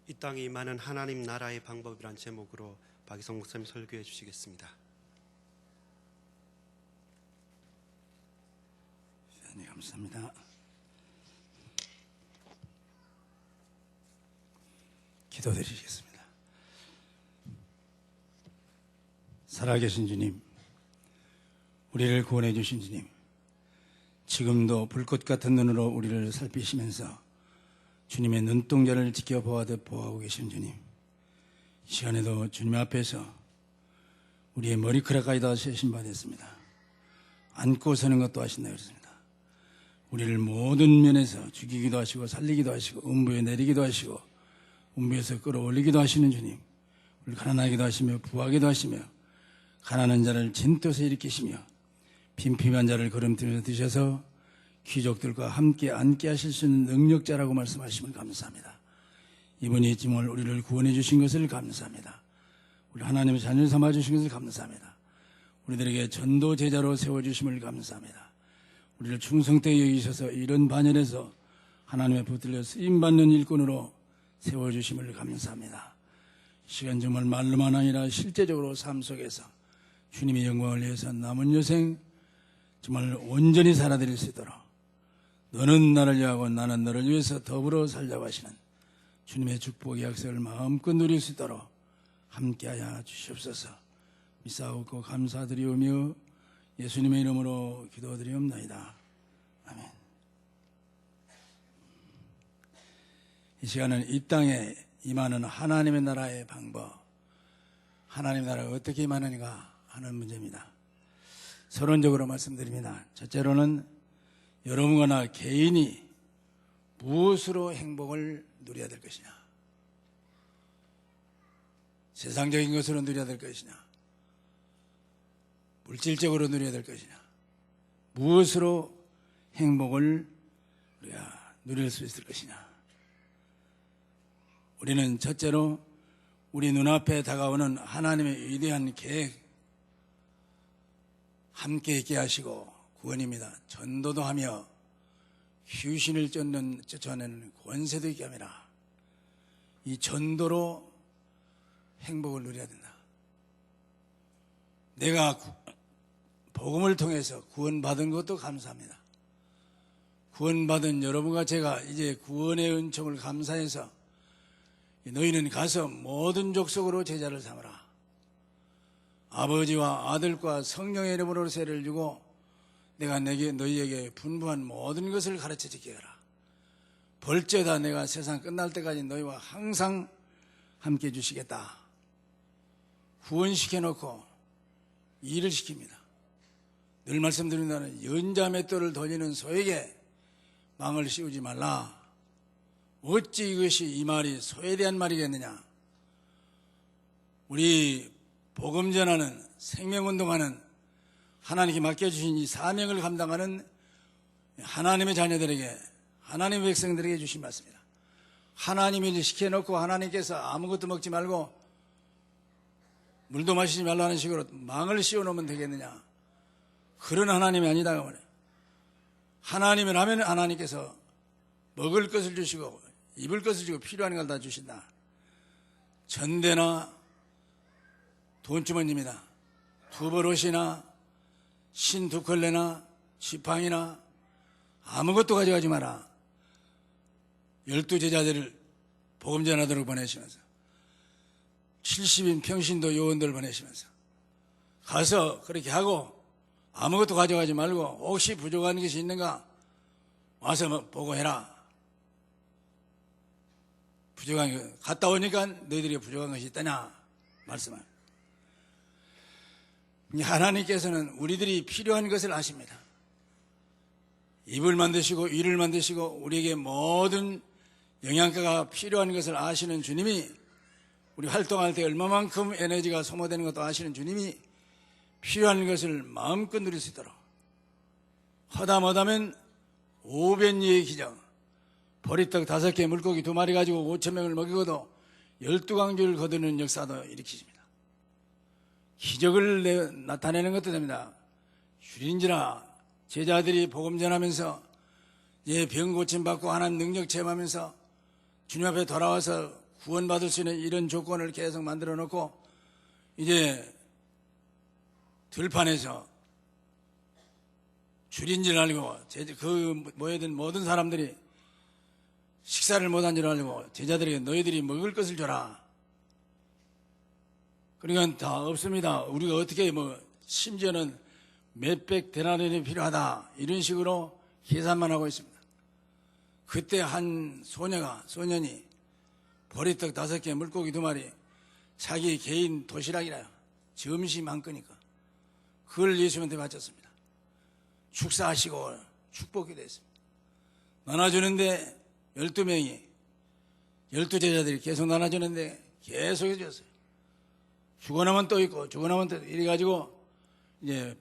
이 땅에 임하는 하나님 나라의 방법이란 제목으로 박희성 목사님 설교해 주시겠습니다. 네, 감사합니다. 기도드리겠습니다. 살아계신 주님, 우리를 구원해 주신 주님, 지금도 불꽃 같은 눈으로 우리를 살피시면서 주님의 눈동자를 지켜보아듯 보호하고 계신 주님, 이 시간에도 주님 앞에서 우리의 머리카락까지 다 세신 바 됐습니다. 안고 서는 것도 하신다 그랬습니다. 우리를 모든 면에서 죽이기도 하시고 살리기도 하시고 음부에 내리기도 하시고 음부에서 끌어올리기도 하시는 주님, 우리를 가난하기도 하시며 부하기도 하시며 가난한 자를 진토에서 일으키시며 빈핍한 자를 걸음뜨며 드셔서 귀족들과 함께 앉게 하실 수 있는 능력자라고 말씀하시면 감사합니다. 이분이 정말 우리를 구원해 주신 것을 감사합니다. 우리 하나님의 자녀 삼아 주신 것을 감사합니다. 우리들에게 전도 제자로 세워주심을 감사합니다. 우리를 충성되게 여기셔서 이런 반열에서 하나님의 붙들려 쓰임받는 일꾼으로 세워주심을 감사합니다. 시간 정말 말로만 아니라 실제적으로 삶 속에서 주님의 영광을 위해서 남은 여생 정말 온전히 살아드릴 수 있도록, 너는 나를 위하고 나는 너를 위해서 더불어 살자고 하시는 주님의 축복의 약속을 마음껏 누릴 수 있도록 함께하여 주시옵소서. 믿사옵고 감사드리오며 예수님의 이름으로 기도드리옵나이다. 아멘. 이 시간은 이 땅에 임하는 하나님의 나라의 방법, 하나님의 나라가 어떻게 임하는가 하는 문제입니다. 서론적으로 말씀드립니다. 첫째로는 여러분과 나 개인이 무엇으로 행복을 누려야 될 것이냐, 세상적인 것으로 누려야 될 것이냐, 물질적으로 누려야 될 것이냐, 무엇으로 행복을 우리가 누릴 수 있을 것이냐. 우리는 첫째로 우리 눈앞에 다가오는 하나님의 위대한 계획, 함께 있게 하시고 구원입니다. 전도도 하며 휴신을 쫓아내는 권세도 있게 합니다. 이 전도로 행복을 누려야 된다. 내가 복음을 통해서 구원받은 것도 감사합니다. 구원받은 여러분과 제가 이제 구원의 은총을 감사해서 너희는 가서 모든 족속으로 제자를 삼으라. 아버지와 아들과 성령의 이름으로 세례를 주고 내가 너희에게 분부한 모든 것을 가르쳐 지키게 하라. 벌죄다 내가 세상 끝날 때까지 너희와 항상 함께 해주시겠다. 후원시켜놓고 일을 시킵니다. 늘 말씀드린다는 연자 맷돌을 돌리는 소에게 망을 씌우지 말라. 어찌 이것이 이 말이 소에 대한 말이겠느냐. 우리 복음 전하는 생명운동하는 하나님께 맡겨주신 이 사명을 감당하는 하나님의 자녀들에게, 하나님의 백성들에게 주신 말씀입니다. 하나님이 시켜놓고 하나님께서 아무것도 먹지 말고 물도 마시지 말라는 식으로 망을 씌워놓으면 되겠느냐. 그런 하나님이 아니다. 하나님이라면 하나님께서 먹을 것을 주시고 입을 것을 주고 필요한 걸 다 주신다. 전대나 돈주머니입니다. 두버롯이나 신두컬레나 지팡이나 아무것도 가져가지 마라. 12제자들을 복음 전하도록 보내시면서 70인 평신도 요원들 보내시면서 가서 그렇게 하고 아무것도 가져가지 말고 혹시 부족한 것이 있는가 와서 보고해라. 부족한 것 갔다 오니까 너희들이 부족한 것이 있다냐 말씀을. 하나님께서는 우리들이 필요한 것을 아십니다. 입을 만드시고 이를 만드시고 우리에게 모든 영양가가 필요한 것을 아시는 주님이, 우리 활동할 때 얼마만큼 에너지가 소모되는 것도 아시는 주님이 필요한 것을 마음껏 누릴 수 있도록 허다못하면 500리의 기적, 보리떡 5개 물고기 2마리 가지고 5,000명을 먹이고도 12광주를 거두는 역사도 일으키십니다. 기적을 나타내는 것도 됩니다. 주린지라 제자들이 복음 전하면서 병 고침받고 하나님 능력 체험하면서 주님 앞에 돌아와서 구원받을 수 있는 이런 조건을 계속 만들어 놓고 이제 들판에서 줄인 줄 알고 그 모여든 모든 사람들이 식사를 못한 줄 알고 제자들에게 너희들이 먹을 것을 줘라. 그러니까 다 없습니다. 우리가 어떻게 심지어는 몇백 데나리온이 필요하다 이런 식으로 계산만 하고 있습니다. 그때 한 소년이 보리떡 5개 물고기 2마리 자기 개인 도시락이라요. 점심 한 끼니까 그걸 예수님한테 바쳤습니다. 축사하시고 축복기도 했습니다. 나눠주는데 12명이 12제자들이 계속 나눠주는데 계속 해줬어요. 죽어나면 또 있고 죽어나면 또 이래가지고 이제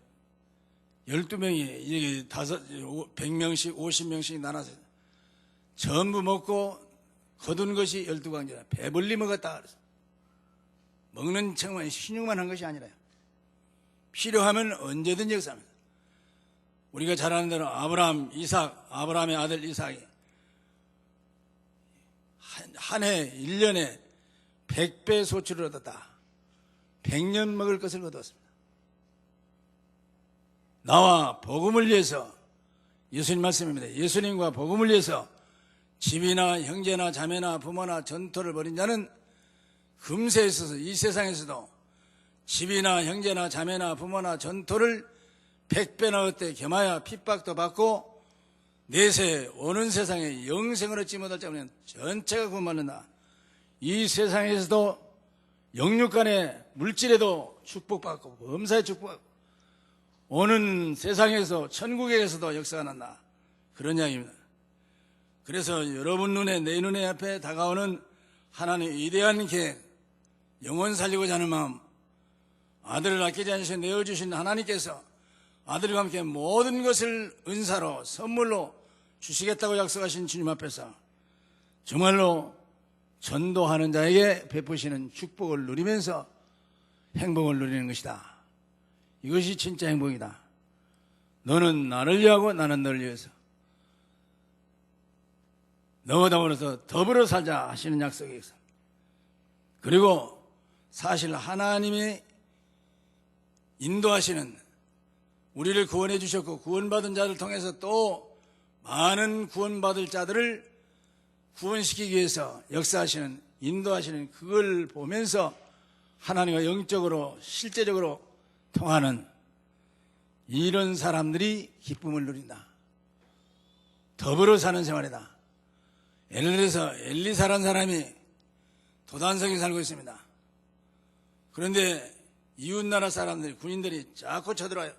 12명이 이게 100명씩 50명씩 나눠서 전부 먹고 거둔 것이 12광지라 배불리 먹었다 그래서 먹는 척만 신용만 한 것이 아니라요. 필요하면 언제든지 역사합니다. 우리가 잘 아는 대로 아브라함의 아들 이삭이 한 해 1년에 100배 소출을 얻었다. 100년 먹을 것을 거두었습니다. 나와 복음을 위해서 예수님 말씀입니다. 예수님과 복음을 위해서 집이나 형제나 자매나 부모나 전토를 벌인 자는 금세에 있어서 이 세상에서도 집이나 형제나 자매나 부모나 전토를 100배나 얻되 겸하여 핍박도 받고 내세 오는 세상에 영생을 얻지 못할 자면 전체가 구원받는다. 이 세상에서도 영육간의 물질에도 축복받고 범사에 축복받고 오는 세상에서 천국에서도 역사가 난다. 그런 이야기입니다. 그래서 여러분 눈에 내 눈에 앞에 다가오는 하나님의 위대한 계획, 영원 살리고자 하는 마음, 아들을 아끼지 않으시고 내어주신 하나님께서 아들과 함께 모든 것을 은사로 선물로 주시겠다고 약속하신 주님 앞에서 정말로 전도하는 자에게 베푸시는 축복을 누리면서 행복을 누리는 것이다. 이것이 진짜 행복이다. 너는 나를 위하고 나는 너를 위해서 너와 더불어서 더불어 살자 하시는 약속이 있어. 그리고 사실 하나님이 인도하시는 우리를 구원해 주셨고 구원받은 자를 통해서 또 많은 구원받을 자들을 구원시키기 위해서 역사하시는 인도하시는 그걸 보면서 하나님과 영적으로 실제적으로 통하는 이런 사람들이 기쁨을 누린다. 더불어 사는 생활이다. 예를 들어서 엘리사라는 사람이 도단성에 살고 있습니다. 그런데 이웃나라 사람들이 군인들이 자꾸 쳐들어와요.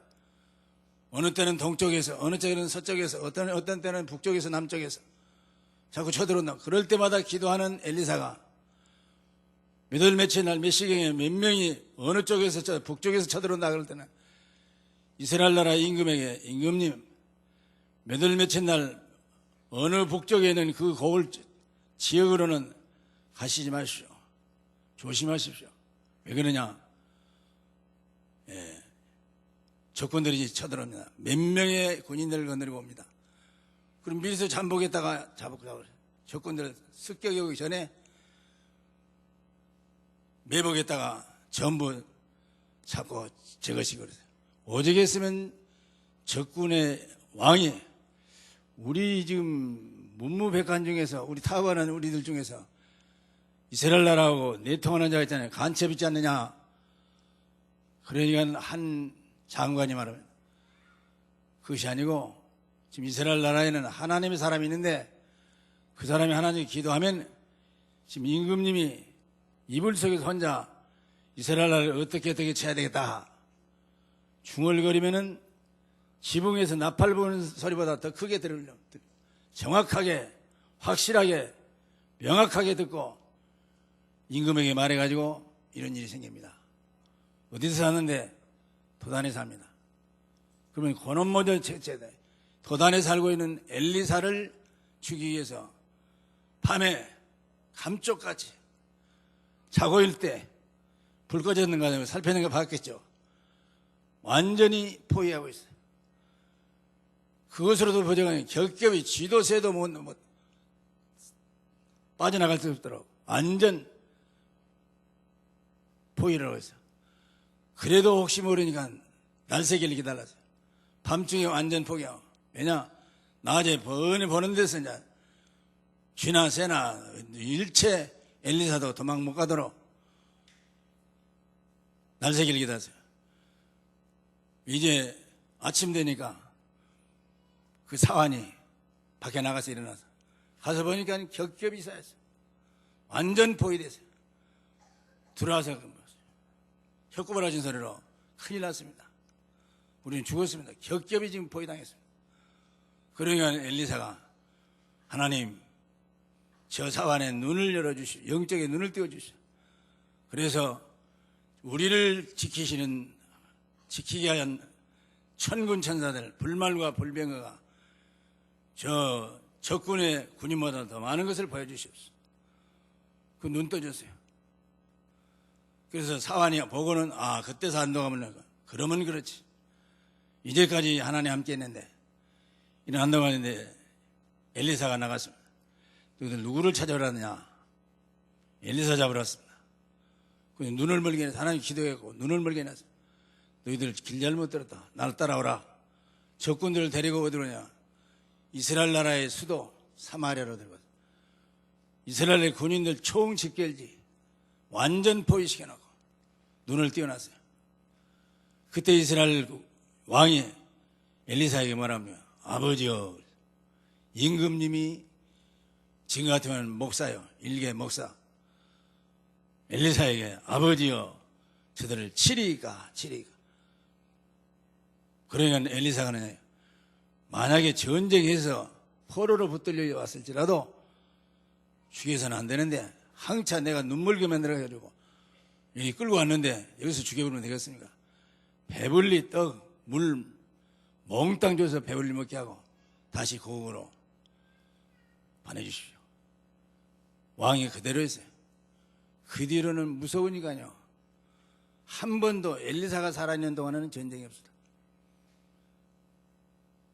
어느 때는 동쪽에서 어느 때는 서쪽에서 어떤 때는 북쪽에서 남쪽에서 자꾸 쳐들어온다. 그럴 때마다 기도하는 엘리사가 몇 월 며칠 날 몇 시경에 몇 명이 어느 쪽에서 북쪽에서 쳐들어온다 그럴 때는 이스라엘 나라 임금에게 임금님 몇 월 며칠 날 어느 북쪽에 있는 그 고을 지역으로는 가시지 마십시오. 조심하십시오. 왜 그러냐? 적군들이 쳐들어옵니다. 몇 명의 군인들을 건드리고 옵니다. 그럼 미리서 잠복했다가 잡았다고 적군들을 습격해 오기 전에 매복했다가 전부 잡고 제거시키고 그러세요. 오죽했으면 적군의 왕이 우리 지금 문무백관 중에서 우리 타협하는 우리들 중에서 이스라엘 나라하고 내통하는 자가 있잖아요. 간첩 있지 않느냐. 그러니까 한 장관이 말하면 그것이 아니고 지금 이스라엘 나라에는 하나님의 사람이 있는데 그 사람이 하나님께 기도하면 지금 임금님이 이불 속에서 혼자 이스라엘 나라를 어떻게 쳐야 되겠다. 중얼거리면은 지붕에서 나팔 부는 소리보다 더 크게 들으려 정확하게 확실하게 명확하게 듣고 임금에게 말해가지고 이런 일이 생깁니다. 어디서 사는데 도단에 삽니다. 그러면 고놈모델 채채대 도단에 살고 있는 엘리사를 죽이기 위해서 밤에 감쪽같이 자고 있을 때 불 꺼졌는가 살펴는 거 봤겠죠. 완전히 포위하고 있어요. 그것으로도 보정하니 겹겹이 쥐도 새도 못 빠져나갈 수 없도록 완전 포위라고 했어요. 그래도 혹시 모르니까 날새기를 기다렸어요. 밤중에 완전 포기하고. 왜냐? 낮에 번히 보는 데서 이제 쥐나 새나 일체 엘리사도 도망 못 가도록 날새기를 기다렸어요. 이제 아침 되니까 그 사환이 밖에 나가서 일어나서 가서 보니까 겹겹이 쌓였어요. 완전 포위됐어요. 들어와서 혀꾸바라진 소리로 큰일 났습니다. 우리는 죽었습니다. 겹겹이 지금 포위당했습니다. 그러니까 엘리사가 하나님 저 사환의 눈을 열어주시오. 영적인 눈을 띄워주시오. 그래서 우리를 지키게 한 천군 천사들 불말과 불병거가 저 적군의 군인보다 더 많은 것을 보여주시옵소서. 그 눈 떠졌어요. 그래서 사환이 보고는 그때 산동하면 그러면 그렇지. 이제까지 하나님 함께 했는데 이런 한동안 했는데 엘리사가 나갔습니다. 너희들 누구를 찾아오라느냐? 엘리사 잡으러 왔습니다. 눈을 멀게 해서 하나님 기도했고 눈을 멀게 해놨어요. 너희들 길 잘못 들었다. 나를 따라오라. 적군들을 데리고 어디로 오냐? 이스라엘 나라의 수도 사마리아로 들어갔어요. 이스라엘의 군인들 총 집결지 완전 포위시켜놓고 눈을 띄워놨어요. 그때 이스라엘 왕이 엘리사에게 뭐랍니까? 아버지여, 임금님이 지금 같으면 목사요. 일개 목사. 엘리사에게 아버지여, 저들을 치리까. 그러니까 엘리사가 만약에 전쟁에서 포로로 붙들려 왔을지라도 죽여서는 안 되는데 항차 내가 눈물게 만들어가지고 여기 끌고 왔는데 여기서 죽여버리면 되겠습니까? 배불리 떡, 물 몽땅 줘서 배불리 먹게 하고 다시 고국으로 보내주십시오. 왕이 그대로 했어요. 그 뒤로는 무서우니까요. 한 번도 엘리사가 살아있는 동안에는 전쟁이 없었다.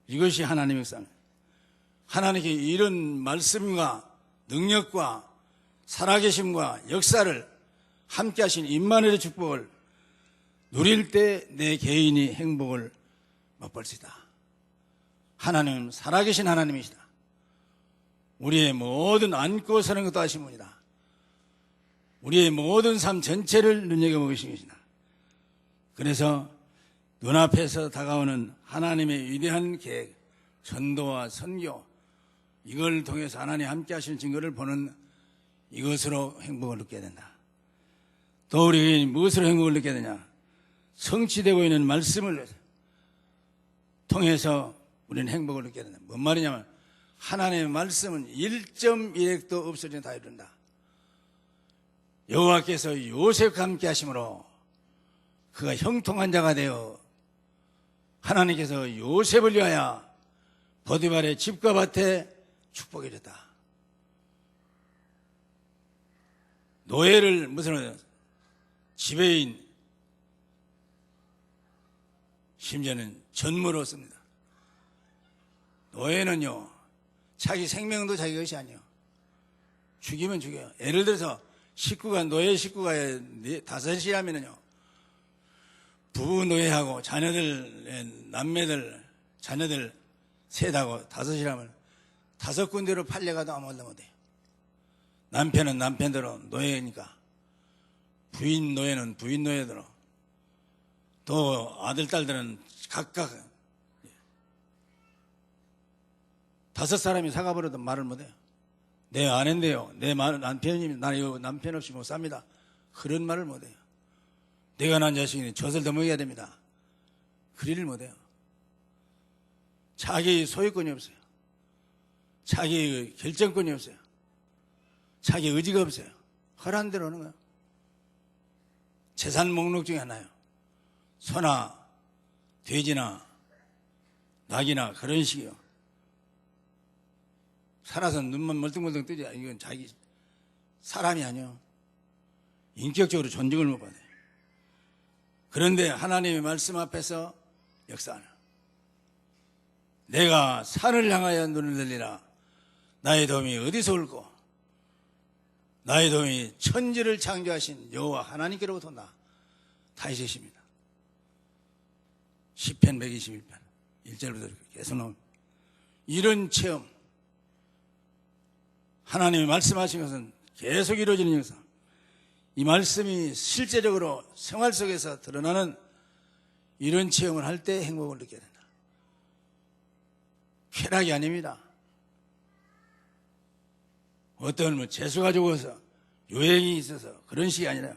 이것이 하나님의 역사입니다. 하나님께 이런 말씀과 능력과 살아계심과 역사를 함께 하신 임마누엘의 축복을 누릴 때 내 개인이 행복을 맛볼 수 있다. 하나님은 살아계신 하나님이시다. 우리의 모든 안고 사는 것도 아신 분이다. 우리의 모든 삶 전체를 눈여겨보신 것이다. 그래서 눈앞에서 다가오는 하나님의 위대한 계획, 전도와 선교, 이걸 통해서 하나님 함께 하시는 증거를 보는 이것으로 행복을 느껴야 된다. 또 우리 무엇으로 행복을 느껴야 되냐? 성취되고 있는 말씀을 통해서 우리는 행복을 느껴야 된다. 뭔 말이냐면 하나님의 말씀은 1.1핵도 없어지는 다 이룬다. 여호와께서 요셉과 함께 하심으로 그가 형통한 자가 되어 하나님께서 요셉을 위하여 보디발의 집과 밭에 축복해 줬다. 노예를 무슨 지배인 심지어는 전무로 씁니다. 노예는요 자기 생명도 자기 것이 아니에요. 죽이면 죽여요. 예를 들어서 노예 식구가 5이라면요 부부 노예하고 자녀들 남매들 자녀들 셋하고 5이라면 5군데로 팔려가도 아무 말도 못해요. 남편은 남편대로 노예니까 부인 노예는 부인 노예대로 또 아들 딸들은 각각 5사람이 사가버려도 말을 못해요. 내 아내인데요 내 남편이 나는 남편 없이 못 삽니다. 그런 말을 못해요. 내가 낳은 자식이 젖을 더 먹여야 됩니다. 그 일을 못해요. 자기 소유권이 없어요. 자기 결정권이 없어요. 자기 의지가 없어요. 허란 대로 하는 거예요. 재산 목록 중에 하나요. 소나 돼지나 낙이나 그런 식이요. 살아서 눈만 멀뚱멀뚱 뜨지. 이건 자기 사람이 아니요. 인격적으로 존중을 못 받아요. 그런데 하나님의 말씀 앞에서 역사하는 내가 산을 향하여 눈을 들리라. 나의 도움이 어디서 올고 나의 도움이 천지를 창조하신 여호와 하나님께로부터 다 있으십니다. 시편 121편 1절부터 계속 나옵니다. 이런 체험, 하나님이 말씀하신 것은 계속 이루어지는 역사, 이 말씀이 실제적으로 생활 속에서 드러나는 이런 체험을 할 때 행복을 느껴야 된다. 쾌락이 아닙니다. 어떤 재수가 적어서 요행이 있어서 그런 식이 아니라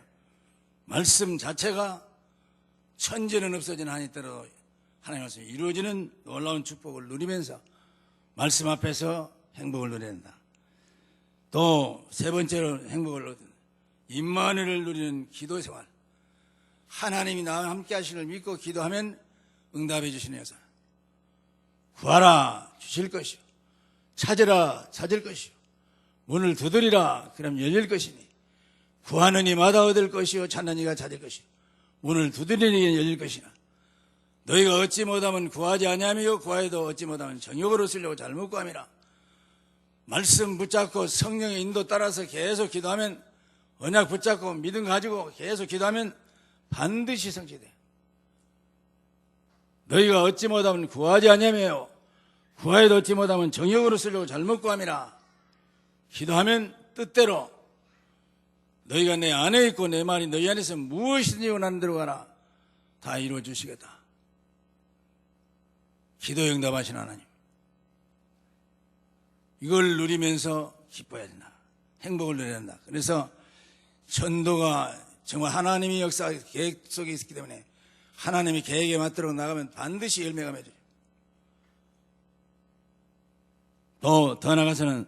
말씀 자체가 천지는 없어진 한이 때로 하나님 말씀이 이루어지는 놀라운 축복을 누리면서 말씀 앞에서 행복을 누려야 된다. 또 세 번째로 행복을 얻는 임마누엘을 누리는 기도 생활. 하나님이 나와 함께 하시는 걸 믿고 기도하면 응답해 주시는 역사. 구하라 주실 것이요, 찾으라 찾을 것이요, 문을 두드리라 그럼 열릴 것이니, 구하는 이마다 얻을 것이요 찾는 이가 찾을 것이요 문을 두드리는 이가 열릴 것이나, 너희가 얻지 못하면 구하지 아니하며 구하여도 얻지 못하면 정욕으로 쓰려고 잘못 구함이라. 말씀 붙잡고 성령의 인도 따라서 계속 기도하면, 언약 붙잡고 믿음 가지고 계속 기도하면 반드시 성취돼. 너희가 얻지 못하면 구하지 아니하며 구하여도 얻지 못하면 정욕으로 쓰려고 잘못 구함이라. 기도하면 뜻대로 너희가 내 안에 있고 내 말이 너희 안에서 무엇이든지 원하는 대로 가라. 다 이루어 주시겠다. 기도 응답하신 하나님, 이걸 누리면서 기뻐해야 된다. 행복을 누려야 된다. 그래서 전도가 정말 하나님의 역사 계획 속에 있기 때문에 하나님의 계획에 맞도록 나가면 반드시 열매가 맺어요. 또 더 나아가서는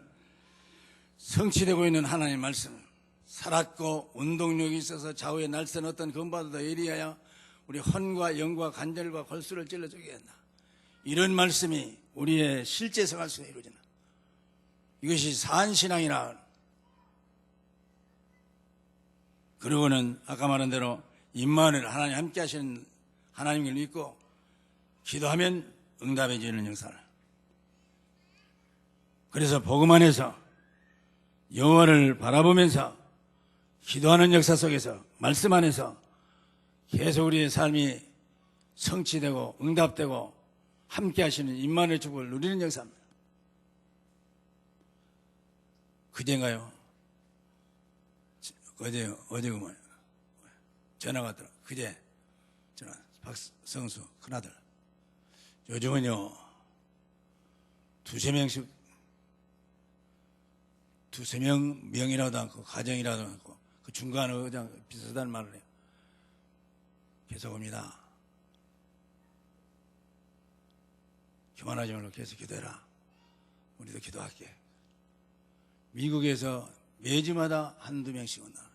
성취되고 있는 하나님의 말씀, 살았고 운동력이 있어서 좌우에 날선 어떤 검바보다 예리하여 우리 혼과 영과 관절과 골수를 찔러주게 한다. 이런 말씀이 우리의 실제 생활 속에 이루어진다. 이것이 사한신앙이라. 그리고는 아까 말한 대로 임마누엘, 하나님 함께 하시는 하나님을 믿고 기도하면 응답해 주는 역사를. 그래서 복음 안에서 여호와를 바라보면서 기도하는 역사 속에서 말씀 안에서 계속 우리의 삶이 성취되고 응답되고 함께 하시는 임마누엘 축복을 누리는 역사입니다. 그제인가요? 어제 그만 전화가 왔더라. 그제 전화, 박성수 큰아들. 요즘은요 두세 명이라도 않고 가정이라도 않고 그 중간에 그냥 비슷한 말을 해요. 계속 옵니다. 교만하지 말고 계속 기도해라. 우리도 기도할게. 미국에서 매주마다 한두 명씩 온다.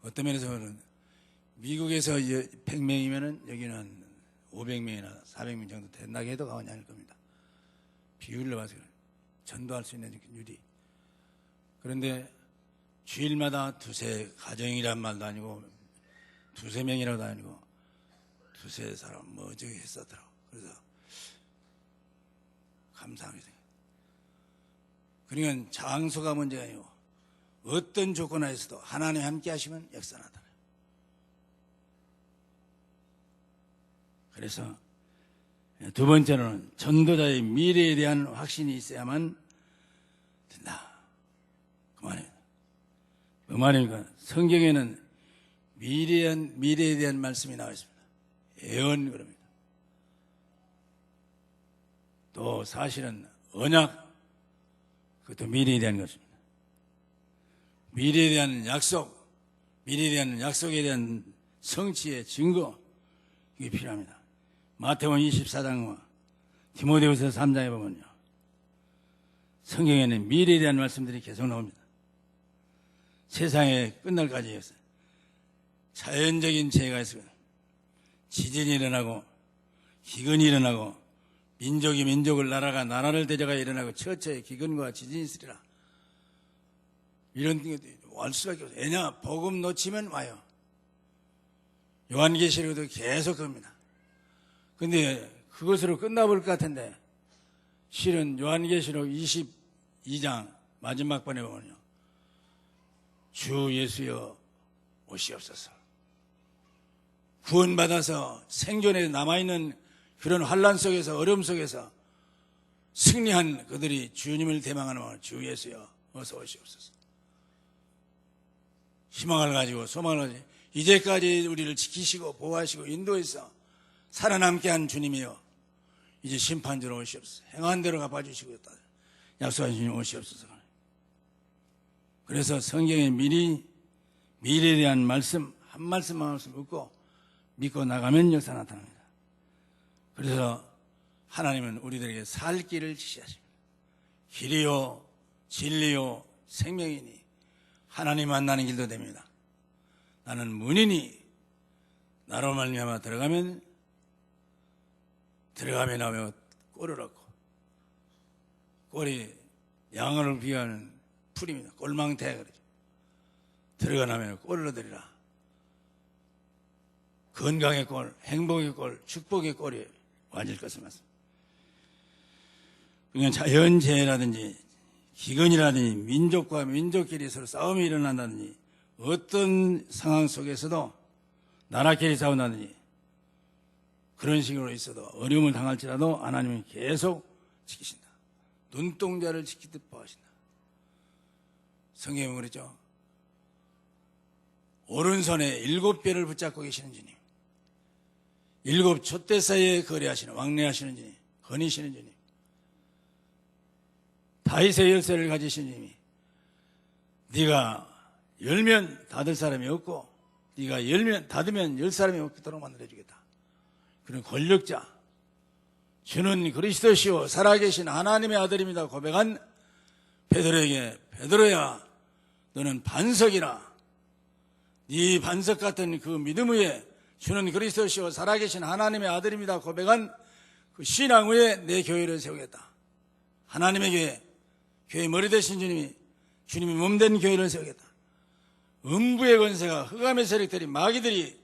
어떤 면에서는 미국에서 100명이면 여기는 500명이나 400명 정도 된다고 해도 과언이 아닐 겁니다. 비율로 봐서 전도할 수 있는 율이. 그런데 주일마다 두세 가정이란 말도 아니고 두세 명이라도 아니고 두세 사람 뭐 저기 했었더라고. 그래서 감사하게 생각해요. 그러니까 장소가 문제가 아니고 어떤 조건 하에서도 하나님 함께 하시면 역사 나타나요. 그래서 두 번째로는 전도자의 미래에 대한 확신이 있어야만 된다. 그 말이에요. 그 말이니까 성경에는 미래에 대한 말씀이 나와 있습니다. 예언 그럽니다. 또 사실은 언약, 그것도 미래에 대한 것입니다. 미래에 대한 약속, 미래에 대한 약속에 대한 성취의 증거, 이게 필요합니다. 마태복음 24장과 디모데후서 3장에 보면요, 성경에는 미래에 대한 말씀들이 계속 나옵니다. 세상에 끝날까지 자연적인 재해가 있어요. 지진이 일어나고 기근이 일어나고 민족이 민족을, 나라가 나라를 대적하여 일어나고 처처에 기근과 지진이 있으리라. 이런 게 올 수밖에 없어요. 왜냐? 복음 놓치면 와요. 요한계시록도 계속 겁니다. 근데 그것으로 끝나볼 것 같은데 실은 요한계시록 2장 마지막 번에 보면요. 주 예수여 오시옵소서. 구원받아서 생존에 남아있는 그런 환란 속에서 어려움 속에서 승리한 그들이 주님을 대망하는 마음으로 주 예수여 어서 오시옵소서. 희망을 가지고 소망을 가지고 이제까지 우리를 지키시고 보호하시고 인도해서 살아남게 한 주님이여 이제 심판주로 오시옵소서. 행한 대로 갚아주시고 약속하신 주님 오시옵소서. 그래서 성경에 미리 미래에 대한 말씀 한 말씀 한 말씀 묻고 믿고 나가면 역사 나타납니다. 그래서 하나님은 우리들에게 살 길을 지시하십니다. 길이요 진리요 생명이니 하나님 만나는 길도 됩니다. 나는 문이니 나로 말미암아 들어가면 나오며 꼴을 얻고 꼴이 양을 비하는 풀입니다. 꼴망태 그러죠. 들어가 나면 꼴을 얻으리라. 건강의 꼴, 행복의 꼴, 축복의 꼴이 와질 것을 말씀입니다. 그러니까 자연재해라든지 기근이라든지 민족과 민족끼리 서로 싸움이 일어난다든지 어떤 상황 속에서도 나라끼리 싸운다든지 그런 식으로 있어도 어려움을 당할지라도 하나님은 계속 지키신다. 눈동자를 지키듯 보하신다. 성경에 그랬죠. 오른손에 7뼈를 붙잡고 계시는 주님, 7 촛대 사이에 거래하시는 왕래하시는 주님, 거니시는 주님, 다윗의 열쇠를 가지신 주님이 네가 열면 닫을 사람이 없고 네가 닫으면 열 사람이 없도록 만들어주겠다. 그런 권력자, 주는 그리스도시요 살아계신 하나님의 아들입니다 고백한 베드로에게 베드로야 너는 반석이라. 네 반석 같은 그 믿음 위에 주는 그리스도시요 살아계신 하나님의 아들입니다 고백한 그 신앙 위에 내 교회를 세우겠다. 하나님의 교회 머리 되신 주님이 몸된 교회를 세우겠다. 음부의 권세가 흑암의 세력들이 마귀들이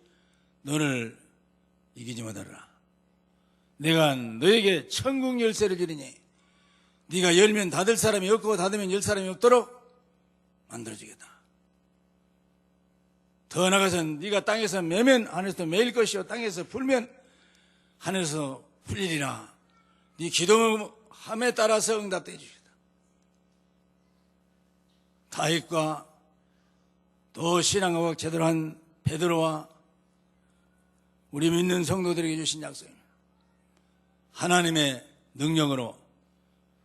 너를 이기지 못하리라. 내가 너에게 천국 열쇠를 주리니 네가 열면 닫을 사람이 없고 닫으면 열 사람이 없도록 만들어주겠다. 더 나아가서 네가 땅에서 매면 하늘에서 매일 것이요 땅에서 풀면 하늘에서 풀리리라. 네 기도함에 따라서 응답해 주시겠다. 다윗과 또 신앙과 제대로 한 베드로와 우리 믿는 성도들에게 주신 약속입니다. 하나님의 능력으로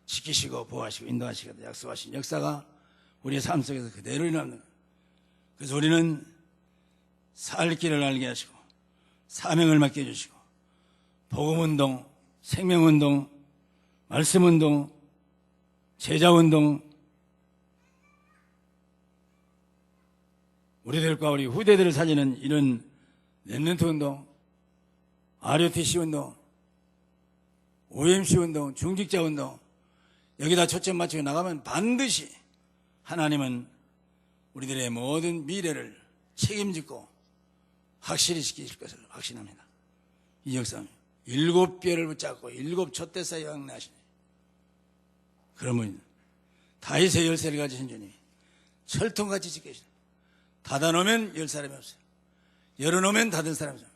지키시고 보호하시고 인도하시겠다 약속하신 역사가 우리의 삶 속에서 그대로 일어납니다. 그래서 우리는 살 길을 알게 하시고 사명을 맡겨 주시고 복음운동, 생명운동, 말씀운동, 제자운동 우리들과 우리 후대들을 살리는 이런 렘넌트 운동, ROTC 운동, OMC 운동, 중직자 운동 여기다 초점 맞추고 나가면 반드시 하나님은 우리들의 모든 미래를 책임지고 확실히 지키실 것을 확신합니다. 이 역사는 7뼈를 붙잡고 7 촛대 사이에 왕래하시니 그러면 다윗의 열쇠를 가지신 주님이 철통같이 지키시니 닫아놓으면 열 사람이 없어요. 열어놓으면 닫은 사람이 없어요.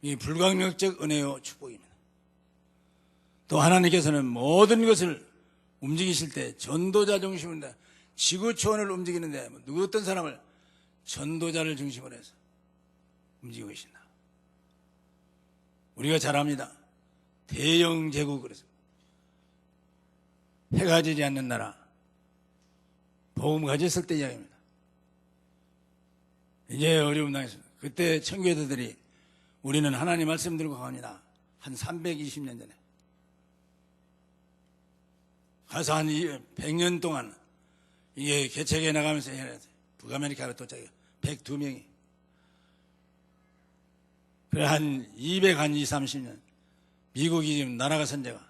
이 불강력적 은혜요 축복입니다. 또 하나님께서는 모든 것을 움직이실 때 전도자 중심으로 지구 초원을 움직이는데 누구 어떤 사람을 전도자를 중심으로 해서 움직이고 계신다. 우리가 잘 압니다. 대영 제국 그래서 해가 지지 않는 나라 복음 가졌을 때 이야기입니다. 이제 어려움 당했습니다. 그때 청교도들이 우리는 하나님 말씀 들고 갑니다. 한 320년 전에 가서 한 100년 동안 이게 개척해 나가면서 북아메리카로 도착해요. 102명이. 그래 한 230년 미국이 지금 나라가 선제가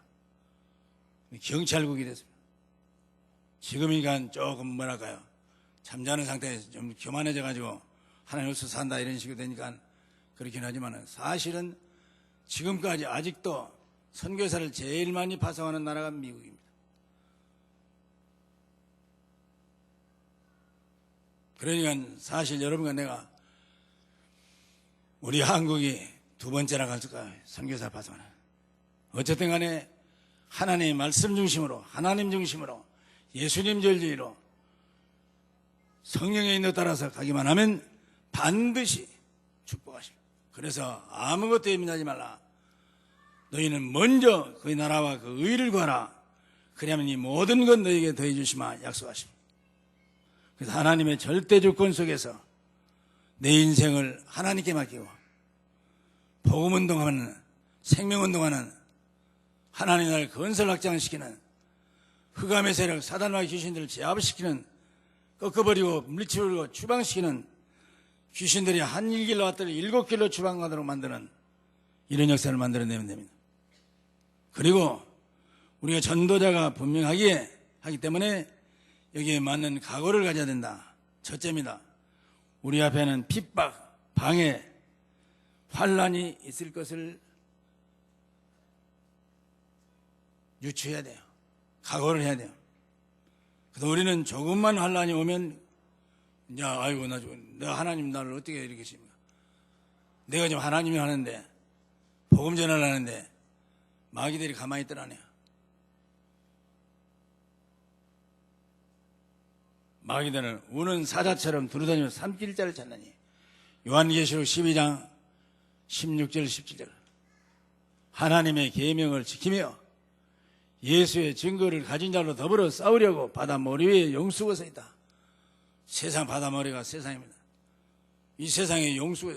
경찰국이 됐습니다. 지금이니까 조금 뭐랄까요 잠자는 상태에서 좀 교만해져 가지고 하나님 없어서 산다 이런 식으로 되니까 그렇긴 하지만 사실은 지금까지 아직도 선교사를 제일 많이 파송하는 나라가 미국입니다. 그러니까 사실 여러분과 내가 우리 한국이 두 번째라 갈까 선교사 파송하는 어쨌든 간에 하나님의 말씀 중심으로 하나님 중심으로 예수님 절제로 성령의 인도 따라서 가기만 하면 반드시 축복하십니다. 그래서 아무것도 예민하지 말라. 너희는 먼저 그 나라와 그 의를 구하라. 그러면 이 모든 것 너희에게 더해 주시마 약속하십니다. 그래서 하나님의 절대 주권 속에서 내 인생을 하나님께 맡기고 복음운동하는 생명운동하는 하나님 나라를 건설 확장시키는 흑암의 세력 사단과 귀신들을 제압시키는 꺾어버리고 물리치고 추방시키는 귀신들이 한 일길로 왔더니 7길로 추방가도록 만드는 이런 역사를 만들어내면 됩니다. 그리고 우리가 전도자가 분명하게 하기 때문에 여기에 맞는 각오를 가져야 된다. 첫째입니다. 우리 앞에는 핍박, 방해, 환란이 있을 것을 유추해야 돼요. 각오를 해야 돼요. 그래서 우리는 조금만 환란이 오면 야, 아이고 내가 하나님 나를 어떻게 이렇게 하십니까? 내가 지금 하나님이 하는데 복음 전화를 하는데 마귀들이 가만히 있더라네요. 마귀들은 우는 사자처럼 두루다니며 삼킬자를 찾나니 요한계시록 12장 16절 17절 하나님의 계명을 지키며 예수의 증거를 가진 자로 더불어 싸우려고 바다 머리 위에 용수가 서 있다. 세상 바다 머리가 세상입니다. 이 세상에 용수가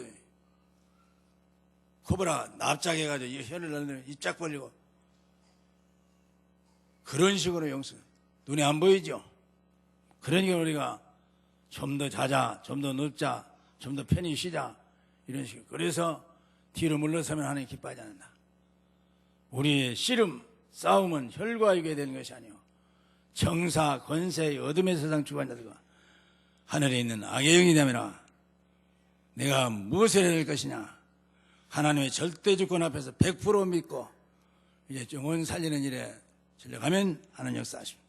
코브라 납작해가지고 혀를 날리면 입 쫙 벌리고 그런 식으로 용수 눈에 안 보이죠. 그러니까 우리가 좀 더 자자, 좀 더 눕자, 좀 더 편히 쉬자 이런 식으로. 그래서 뒤로 물러서면 하나님 기뻐하지 않는다. 우리의 씨름, 싸움은 혈과 육에 되는 것이 아니오 정사, 권세, 어둠의 세상 주관자들과 하늘에 있는 악의 영이 되면라. 내가 무엇을 해야 될 것이냐. 하나님의 절대 주권 앞에서 100% 믿고 이제 영혼 살리는 일에 전력하면 하나님 역사하십니다.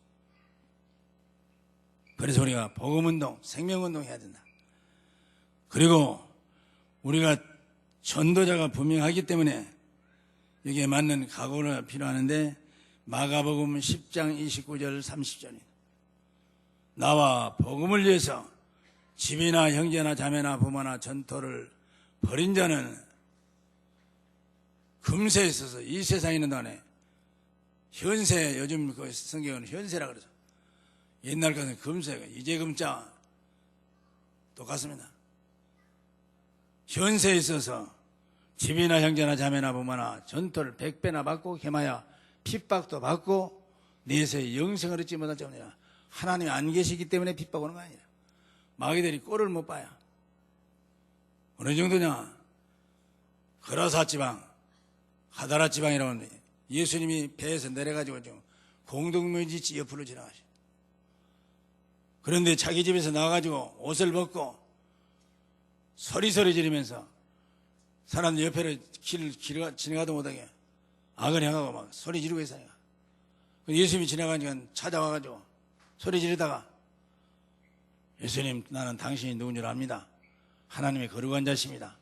그래서 우리가 복음운동, 생명운동 해야 된다. 그리고 우리가 전도자가 분명하기 때문에 여기에 맞는 각오가 필요하는데 마가복음 10장 29절 30절입니다. 나와 복음을 위해서 집이나 형제나 자매나 부모나 전토를 벌인 자는 금세에 있어서 이 세상에 있는 동안에 현세, 요즘 그 성경은 현세라 그러죠. 옛날 것은 금세가 이제 금자 똑같습니다. 현세에 있어서 집이나 형제나 자매나 부모나 전토를 100배나 받고 겸하여 핍박도 받고 내세의 영생을 얻지 못할 자입니다. 하나님이 안 계시기 때문에 핍박 오는 거 아니에요. 마귀들이 꼴을 못 봐요. 어느 정도냐. 거라사 지방, 하다라 지방이라고 하는데 예수님이 배에서 내려가지고 좀 공동묘지 옆으로 지나가셔. 그런데 자기 집에서 나와가지고 옷을 벗고 소리소리 지르면서 사람들 옆에를 길을 지나가도 못하게 악을 향하고 막 소리 지르고 있어요. 예수님이 지나가니까 찾아와가지고 소리 지르다가 예수님, 나는 당신이 누군 줄 압니다. 하나님의 거룩한 자십니다.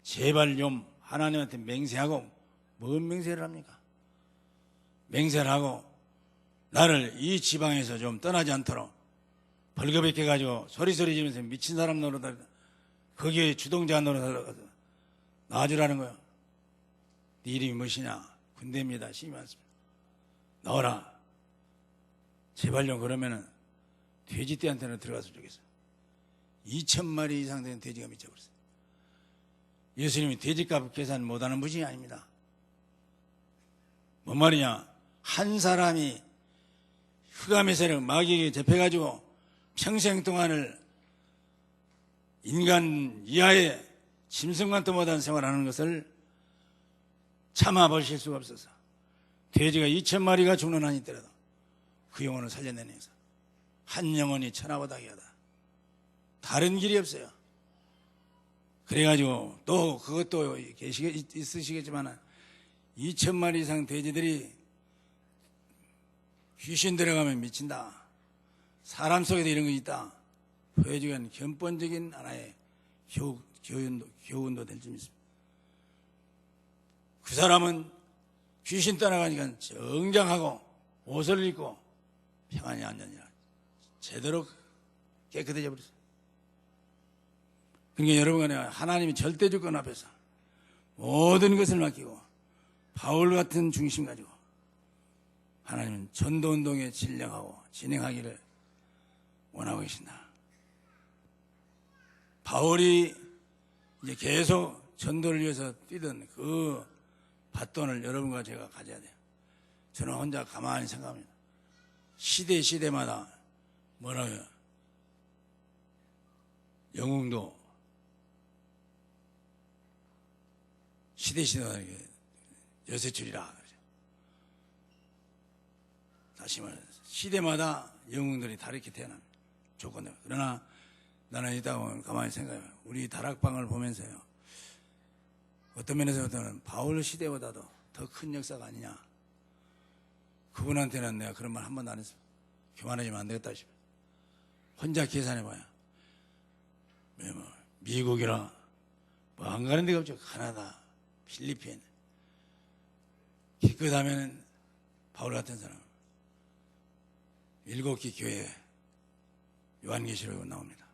제발 좀 하나님한테 맹세하고. 뭔 맹세를 합니까? 맹세를 하고 나를 이 지방에서 좀 떠나지 않도록 벌거벗게 가지고 소리소리 지르면서 미친 사람 노릇하다 거기에 주동자 노릇하다 나와주라는 거예요. 네 이름이 무엇이냐? 군대입니다. 힘이 많습니다. 나와라. 제발 좀. 그러면은 돼지떼한테는 들어가서 좋겠어요. 2,000마리 이상 되는 돼지가 미쳐버렸어요. 예수님이 돼지값 계산 못하는 분이 아닙니다. 뭔 말이냐. 한 사람이 흑암의 세력 마귀에게 잡혀가지고 평생 동안을 인간 이하의 짐승만도 못한 생활하는 것을 참아보실 수가 없어서 돼지가 2,000마리가 죽는 한이 있더라도 그 영혼을 살려내는 행사. 한 영혼이 천하보다 귀하다. 다른 길이 없어요. 그래가지고 또 그것도 있으시겠지만 2,000마리 이상 돼지들이 귀신 들어가면 미친다. 사람 속에도 이런 거 있다. 보여주는 견본적인 하나의 교훈도 될 줄 믿습니다. 그 사람은 귀신 떠나가니까 정장하고 옷을 입고 평안히 앉았냐. 제대로 깨끗해져 버렸어요. 그러니까 여러분가 하나님이 절대주권 앞에서 모든 것을 맡기고 바울 같은 중심 가지고 하나님은 전도운동에 진력하고 진행하기를 원하고 계신다. 바울이 이제 계속 전도를 위해서 뛰던 그 밧돈을 여러분과 제가 가져야 돼요. 저는 혼자 가만히 생각합니다. 시대마다 뭐라고요? 영웅도 시대마다 여세줄이라. 다시 말해서 시대마다 영웅들이 다르게 태어납니다. 조건들. 그러나 나는 이따 보면 가만히 생각해요. 우리 다락방을 보면서요. 어떤 면에서부터는 바울 시대보다도 더 큰 역사가 아니냐. 그분한테는 내가 그런 말 한 번도 안 했어. 교만해지면 안 되겠다 싶어요. 혼자 계산해봐요. 뭐 미국이라 뭐 안 가는 데가 없죠. 카나다, 필리핀. 기껏하면 바울 같은 사람 7개 교회 요한계시록에 나옵니다.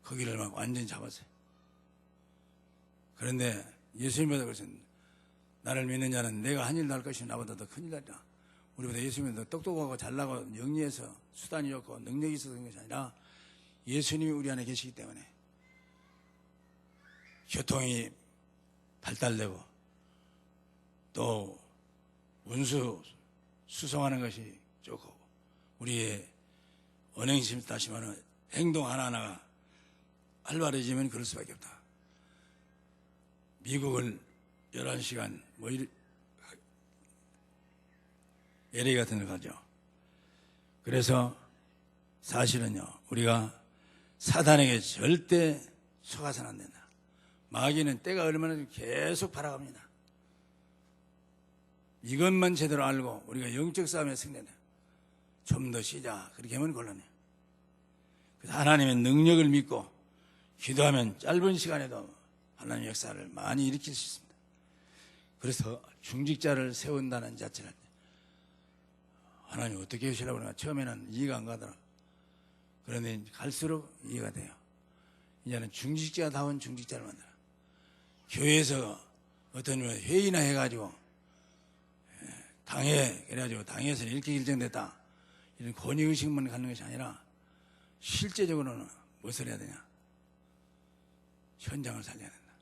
거기를 막 완전히 잡았어요. 그런데 예수님보다 그러신 나를 믿는 자는 내가 한 일도 할 것이 나보다 더 큰일 하리라. 우리보다 예수님이 더 똑똑하고 잘나고 영리해서 수단이 없고 능력이 있어서 그런 것이 아니라 예수님이 우리 안에 계시기 때문에 교통이 발달되고 또 운수 수송하는 것이 좋고 우리의 언행심 다시 말하면 행동 하나하나가 활발해지면 그럴 수밖에 없다. 미국을 11시간 뭐 LA 같은 데 가죠. 그래서 사실은요, 우리가 사단에게 절대 속아서는 안 된다. 마귀는 때가 얼마나 계속 바라갑니다. 이것만 제대로 알고 우리가 영적 싸움에 승리한다. 좀 더 쉬자. 그렇게 하면 곤란해요. 그래서 하나님의 능력을 믿고 기도하면 짧은 시간에도 하나님의 역사를 많이 일으킬 수 있습니다. 그래서 중직자를 세운다는 자체는 하나님 어떻게 하시려고 그러나 처음에는 이해가 안 가더라. 그런데 갈수록 이해가 돼요. 이제는 중직자다운 중직자를 만들어. 교회에서 어떤 회의나 해가지고 당회 그래가지고 당회에서 이렇게 결정됐다 이런 권위의식만 갖는 것이 아니라 실제적으로는 무엇을 해야 되냐? 현장을 살려야 된다.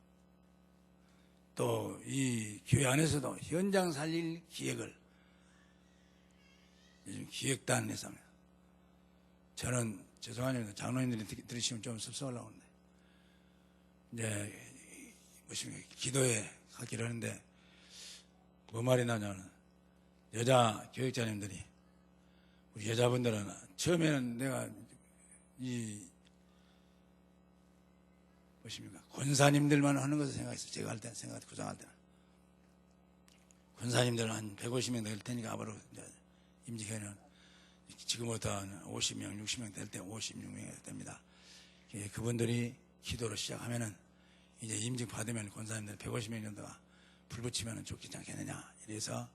또 이 교회 안에서도 현장 살릴 기획을 요즘 기획단에서 합니다. 저는 죄송하지만 장로님들이 들으시면 좀 섭섭하려고 하는데 이제 무슨 기도에 가기로 하는데 뭐 말이 나냐면 여자 교육자님들이 우리 여자분들은 처음에는 내가 무엇입니까? 권사님들만 하는 것을 생각했어요. 제가 할 때는 구상할 때는 권사님들은 한 150명 될 테니까 앞으로 임직회는 지금부터 한 50명, 60명 될 때 56명이 됩니다. 그분들이 기도로 시작하면은 이제 임직 받으면 권사님들 150명 정도가 불 붙이면 좋겠지 않겠느냐. 이래서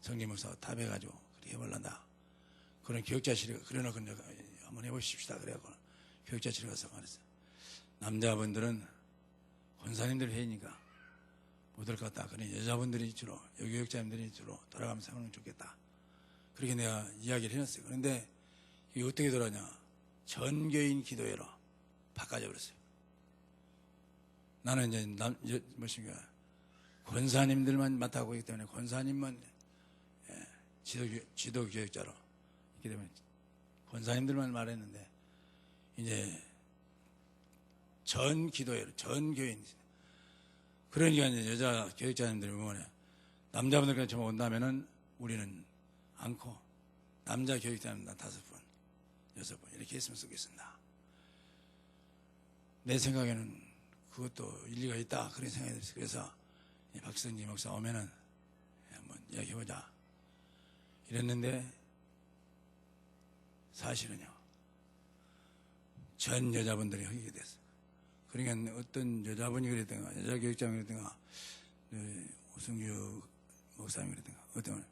성김목사 탑해가지고 그렇게 해보려다. 그런 교육자실에 그래놓고 한번 해보십시다. 그래갖고 교육자실에 가서 말했어요. 남자분들은 권사님들 회의니까 못 올 것 같다. 그러니 여자분들이 주로 여교육자님들이 주로 돌아가면서 하면 좋겠다. 그렇게 내가 이야기를 해놨어요. 그런데 이게 어떻게 돌아가냐. 전교인 기도회로 바꿔져 버렸어요. 나는 이제 무엇인가 권사님들만 맡아오고 있기 때문에 권사님만 지도교육자로 있기 때문에 권사님들만 말했는데 이제 전 기도회로 전 교인 그러니까 이제 여자 교육자님들이 뭐냐 남자분들까지 좀 온다면은 우리는 않고 남자 교육자님 5분, 6분 이렇게 했으면 좋겠습니다. 내 생각에는 그것도 일리가 있다 그런 생각이 들었어요. 그래서 박성진 목사 오면은 한번 이야기해보자 이랬는데 사실은요 전 여자분들이 하게 됐어요. 그러니까 어떤 여자분이 그랬던가, 여자교육장이 그랬던가, 오승규 목사님이 그랬던가, 어떤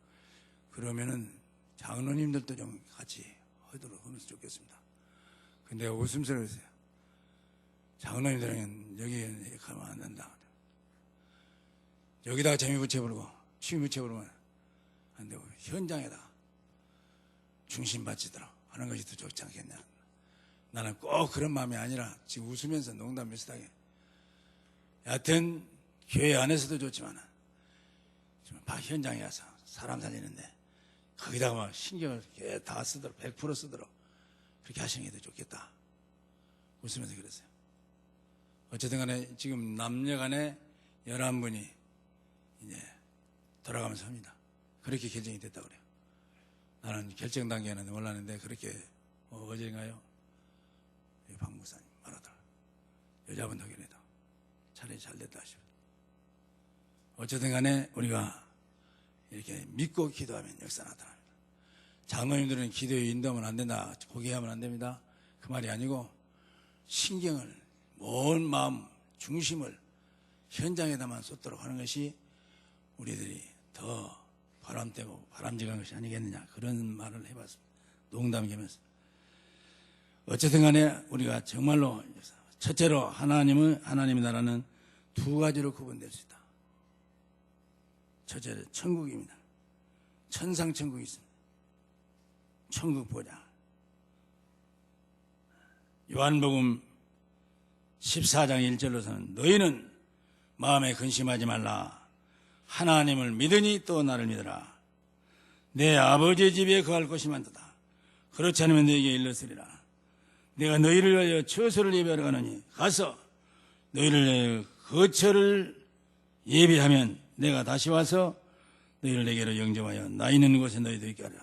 그러면은 장로님들도 좀 같이 하도록 하면 좋겠습니다. 근데 웃음소리를 했어요. 장로님들은 여기에 가면 안 된다. 여기다가 재미 붙여버리고 취미 붙여버리면 안 되고 현장에다 중심 바치도록 하는 것이 더 좋지 않겠냐. 나는 꼭 그런 마음이 아니라 지금 웃으면서 농담 비슷하게 여하튼 교회 안에서도 좋지만 현장에 가서 사람 살리는데 거기다가 막 신경을 다 쓰도록 100% 쓰도록 그렇게 하시는 게 더 좋겠다. 웃으면서 그랬어요. 어쨌든 간에 지금 남녀 간에 11분이 이제 돌아가면서 합니다. 그렇게 결정이 됐다고 그래요. 나는 결정 단계는 몰랐는데 그렇게 어제인가요? 박 목사님 말하더라. 여자분 덕이라도 차라리 잘 됐다 하시고. 어쨌든 간에 우리가 이렇게 믿고 기도하면 역사 나타납니다. 장로님들은 기도에 인도하면 안 된다, 포기하면 안 됩니다. 그 말이 아니고 신경을, 온 마음, 중심을 현장에다만 쏟도록 하는 것이 우리들이 더 바람되고 바람직한 것이 아니겠느냐, 그런 말을 해봤습니다. 농담이면서. 어쨌든 간에 우리가 정말로 첫째로 하나님의 나라는 두 가지로 구분될 수 있다. 첫째는 천국입니다. 천상천국이 있습니다. 천국 보자. 요한복음 14장 1절로서는 너희는 마음에 근심하지 말라. 하나님을 믿으니 또 나를 믿으라. 내 아버지의 집에 거할 곳이 많도다. 그렇지 않으면 너희에게 일렀으리라. 내가 너희를 위하여 처소를 예비하러 가느니 가서 너희를 위하여 거처를 예비하면 내가 다시 와서 너희를 내게로 영접하여 나 있는 곳에 너희도 있게 하리라.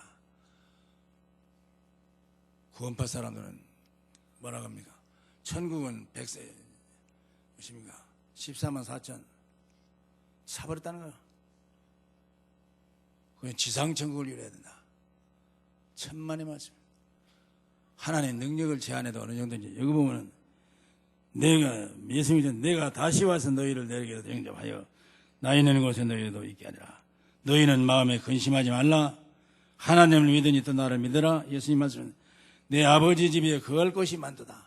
구원파 사람들은 뭐라고 합니까? 천국은 100세 무엇입니까? 14만 4천 사버렸다는 거야. 그건 지상천국을 이뤄야 된다. 천만의 말씀. 하나님의 능력을 제한해도 어느 정도인지. 여기 보면은 예수님이 내가 다시 와서 너희를 내게로 영접하여 나 있는 곳에 너희도 있게 하리라. 너희는 마음에 근심하지 말라. 하나님을 믿으니 또 나를 믿으라. 예수님 말씀은 내 아버지 집에 거할 곳이 많도다.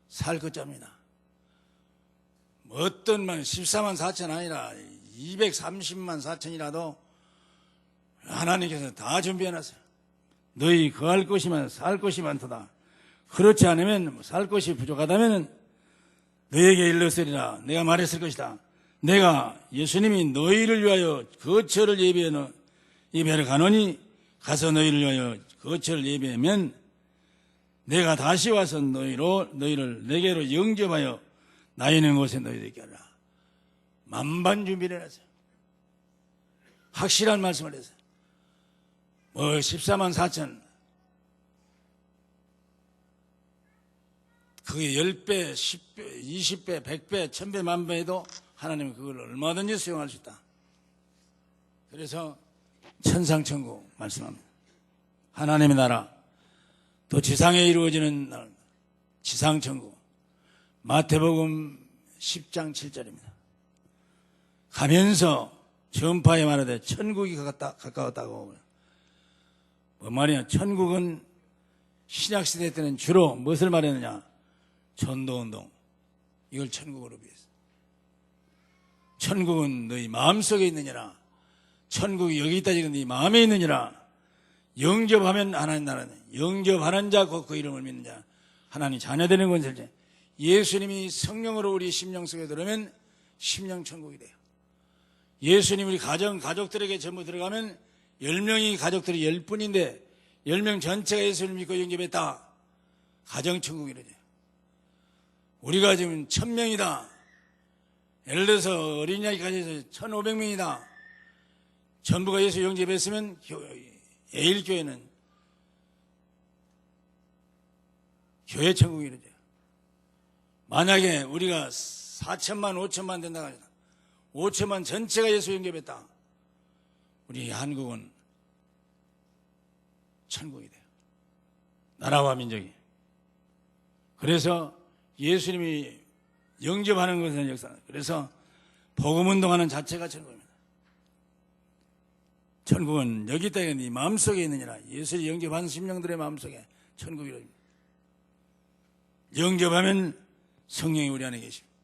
살 것잡니다. 어떤 만 14만 4천 아니라 230만 4천이라도 하나님께서 다 준비해놨어요. 너희 거할 곳이면 살 곳이 많도다. 그렇지 않으면 살 곳이 부족하다면 너희에게 일렀으리라. 내가 말했을 것이다. 내가 예수님이 너희를 위하여 거처를 예배하러 가노니 가서 너희를 위하여 거처를 예배하면 내가 다시 와서 너희를 내게로 영접하여 나 있는 곳에 너희도 있게 하라. 만반 준비를 해놨어요. 확실한 말씀을 했어요. 14만 4천 그게 10배, 10배, 20배, 100배, 1000배, 만배 해도 하나님은 그걸 얼마든지 수용할 수 있다. 그래서 천상천국 말씀합니다. 하나님의 나라 또 지상에 이루어지는 나라, 지상천국. 마태복음 10장 7절입니다. 가면서 전파에 말하되 천국이 가까웠다고. 뭐 말이냐? 천국은 신약시대 때는 주로 무엇을 말했느냐? 전도운동. 이걸 천국으로 비했어. 천국은 너희 마음속에 있느니라. 천국이 여기 있다 지금 네 마음에 있느니라. 영접하면 하나님 나라는 영접하는 자 곧 그 이름을 믿는 자 하나님 자녀되는 것을 예수님이 성령으로 우리 심령 속에 들어오면 심령 천국이 돼요. 예수님 우리 가족들에게 전부 들어가면 10명이 가족들이 10분인데 10명 전체가 예수를 믿고 영접했다. 가정천국이 돼요. 우리가 지금 1000명이다. 예를 들어서 어린이날까지 해서 1500명이다. 전부가 예수 영접했으면 예일교회는 교회 천국이 돼요. 만약에 우리가 4천만 5천만 된다고 하잖아. 5천만 전체가 예수 영접했다. 우리 한국은 천국이 돼요. 나라와 민족이. 그래서 예수님이 영접하는 것은 역사. 그래서 복음운동하는 자체가 천국입니다. 천국은 여기 있다 네 마음속에 있느니라. 예수를 영접한 심령들의 마음속에 천국이랍니다. 영접하면 성령이 우리 안에 계십니다.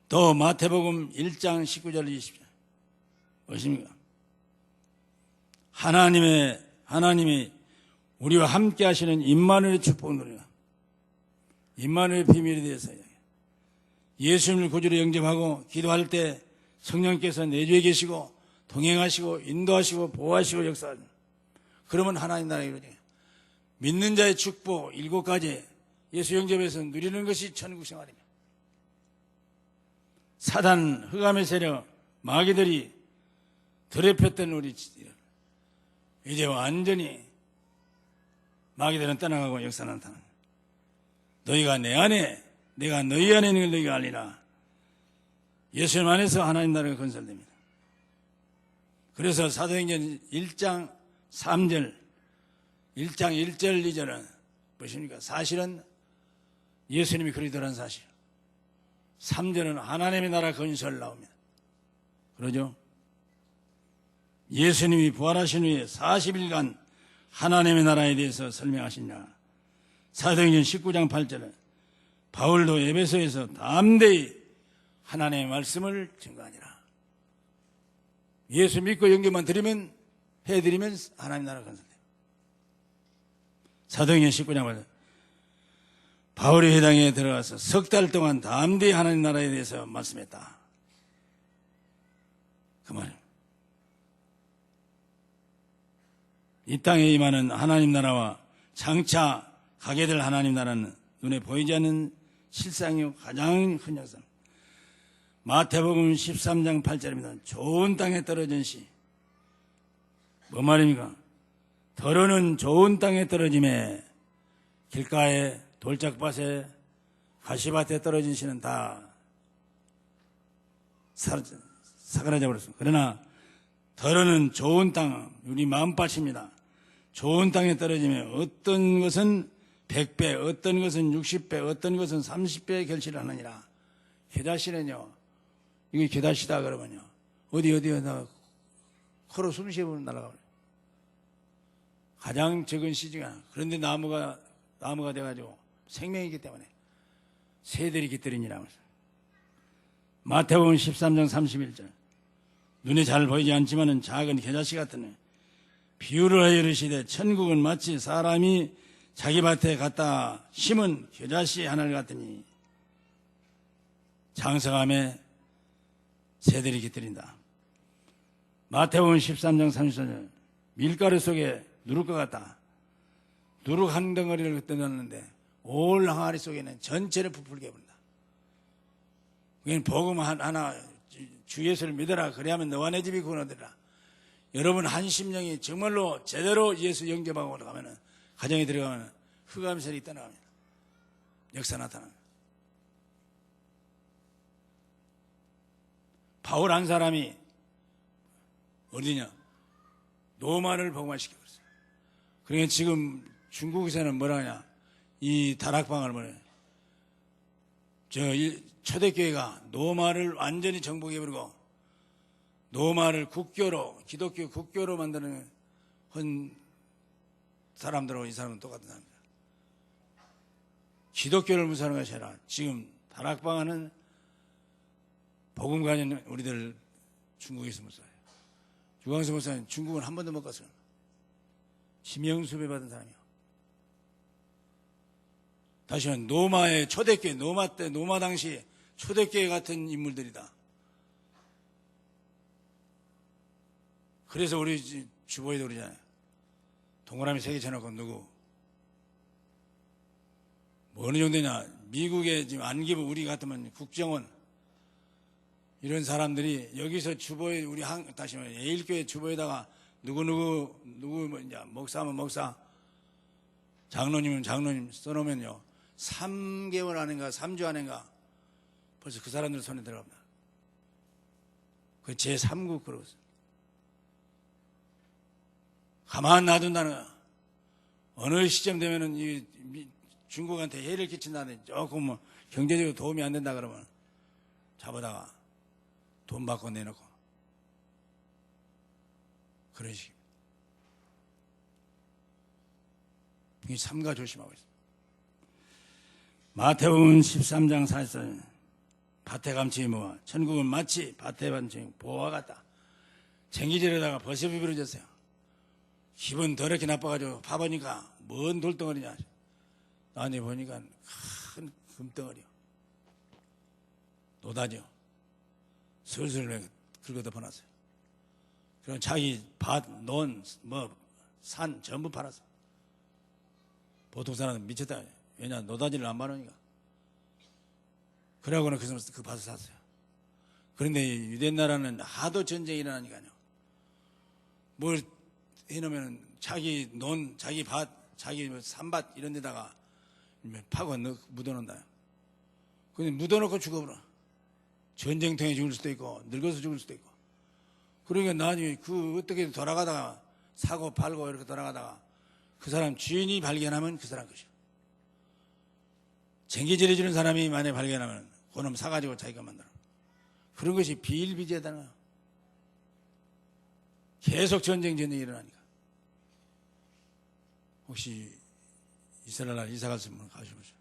또 마태복음 1장 19절 20절 무엇입니까? 하나님이 우리와 함께 하시는 임마누엘의 축복을 누리라. 임마누엘의 비밀에 대해서 예수님을 구주로 영접하고 기도할 때 성령께서 내주에 계시고 동행하시고 인도하시고 보호하시고 역사하는, 그러면 하나님 나라에 이루어져요. 믿는 자의 축복 7가지 예수 영접에서 누리는 것이 천국 생활입니다. 사단 흑암의 세력 마귀들이 더럽혔던 우리 이제 완전히 마귀들은 떠나가고 역사 나타나. 너희가 내 안에, 내가 너희 안에 있는 걸 너희가 알리라. 예수님 안에서 하나님 나라가 건설됩니다. 그래서 사도행전 1장 3절, 1장 1절 2절은 무엇입니까? 사실은 예수님이 그리스도라는 사실. 3절은 하나님의 나라 건설 나옵니다. 그러죠? 예수님이 부활하신 후에 40일간 하나님의 나라에 대해서 설명하시냐. 사도행전 19장 8절은 바울도 에베소에서 담대히 하나님의 말씀을 증거하니라. 예수 믿고 영접만 해드리면 하나님 나라 건설돼요. 사도행전 19장 8절 바울이 회당에 들어가서 석 달 동안 담대히 하나님 나라에 대해서 말씀했다. 그 말입니다. 이 땅에 임하는 하나님 나라와 장차 가게 될 하나님 나라는 눈에 보이지 않는 실상이요 가장 큰 역사. 마태복음 13장 8절입니다. 좋은 땅에 떨어진 씨. 뭐 말입니까? 더러는 좋은 땅에 떨어짐에 길가에 돌짝밭에 가시밭에 떨어진 씨는 다 사그라져 버렸습니다. 그러나 더러는 좋은 땅, 우리 마음밭입니다. 좋은 땅에 떨어지면 어떤 것은 100배, 어떤 것은 60배, 어떤 것은 30배의 결실을 하느니라. 겨자씨는요, 이게 겨자씨다 그러면요, 어디에다 코로 숨 쉬면 날아가버려요. 가장 적은 씨지가. 그런데 나무가 돼가지고 생명이기 때문에 새들이 깃들이니라. 마태복음 13장 31절 눈에 잘 보이지 않지만은 작은 겨자씨 같은 비유를 하여 이르시되 천국은 마치 사람이 자기 밭에 갖다 심은 겨자씨 하나를 같으니 장성함에 새들이 깃들인다. 마태복음 13장 34절 밀가루 속에 누룩과 같다. 누룩 한 덩어리를 떠났는데 올 항아리 속에는 전체를 부풀게 해버린다. 그러니까 복음 하나 주 예수를 믿어라. 그래야만 너와 내 집이 구원하리라. 여러분 한 심령이 정말로 제대로 예수 영접하고 가면은 가정에 들어가면 흑암설이 떠나갑니다. 역사 나타납니다. 바울 한 사람이 어디냐? 로마를 복음화시켜버렸어요. 그러니까 지금 중국에서는 뭐라 하냐? 이 다락방을 뭐냐? 초대교회가 노마를 완전히 정복해버리고 노마를 국교로, 기독교 국교로 만드는 사람들하고 이 사람은 똑같은 사람입니다. 기독교를 무시하는 것이 아니라 지금 다락방하는 복음가는 우리들 중국에서 무시해요. 주광수 목사님 중국은 한 번도 못 갔어요. 지명수배 받은 사람이요. 다시 한 노마의 초대교회, 노마 당시 초대교회 같은 인물들이다. 그래서 우리 주보에도 그러잖아요. 동그라미 3개 쳐놓고 누구? 뭐 어느 정도냐? 미국의 지금 안기부 우리 같으면 국정원 이런 사람들이 여기서 주보에 우리 다시 말해 예일교회 주보에다가 누구 뭐 이제 목사면 목사, 장로님은 장로님 써놓으면요 3개월 안인가 3주 안인가 벌써 그 사람들 손에 들어갑니다. 그 제3국 그러고서 가만 놔둔다는 거야. 어느 시점 되면은 이 중국한테 해를 끼친다는데 조금 뭐 경제적으로 도움이 안 된다 그러면 잡아다가 돈 받고 내놓고 그런 식입니다. 이 삼가 조심하고 있습니다. 마태복음 13장 44절 밭에 감추이 모아 천국은 마치 밭에 감추이 보와 같다. 쟁기질에다가 버섯이 부러졌어요. 기분 더럽게 나빠가지고 파보니까 뭔 돌덩어리냐. 나중에 보니까 큰 금덩어리요. 노다지요. 슬슬 긁어 덮어놨어요. 그럼 자기 밭, 논, 산 전부 팔았어. 보통 사람은 미쳤다. 왜냐, 노다지를 안 파니까. 그러고는 그 밭을 샀어요. 그런데 유대 나라는 하도 전쟁이 일어나니까요. 뭘 해놓으면 자기 논, 자기 밭, 자기 산밭 이런 데다가 파고 묻어놓는다. 근데 묻어놓고 죽어버려. 전쟁통에 죽을 수도 있고, 늙어서 죽을 수도 있고. 그러니까 나중에 어떻게 돌아가다가 사고 팔고 이렇게 돌아가다가 그 사람 주인이 발견하면 그 사람 것이야. 쟁기질해 주는 사람이 만약에 발견하면 그놈 사가지고 자기가 만들어. 그런 것이 비일비재하다는 거야. 계속 전쟁이 일어나니까. 혹시 이스라엘 이사 갔으면 가셔보세요.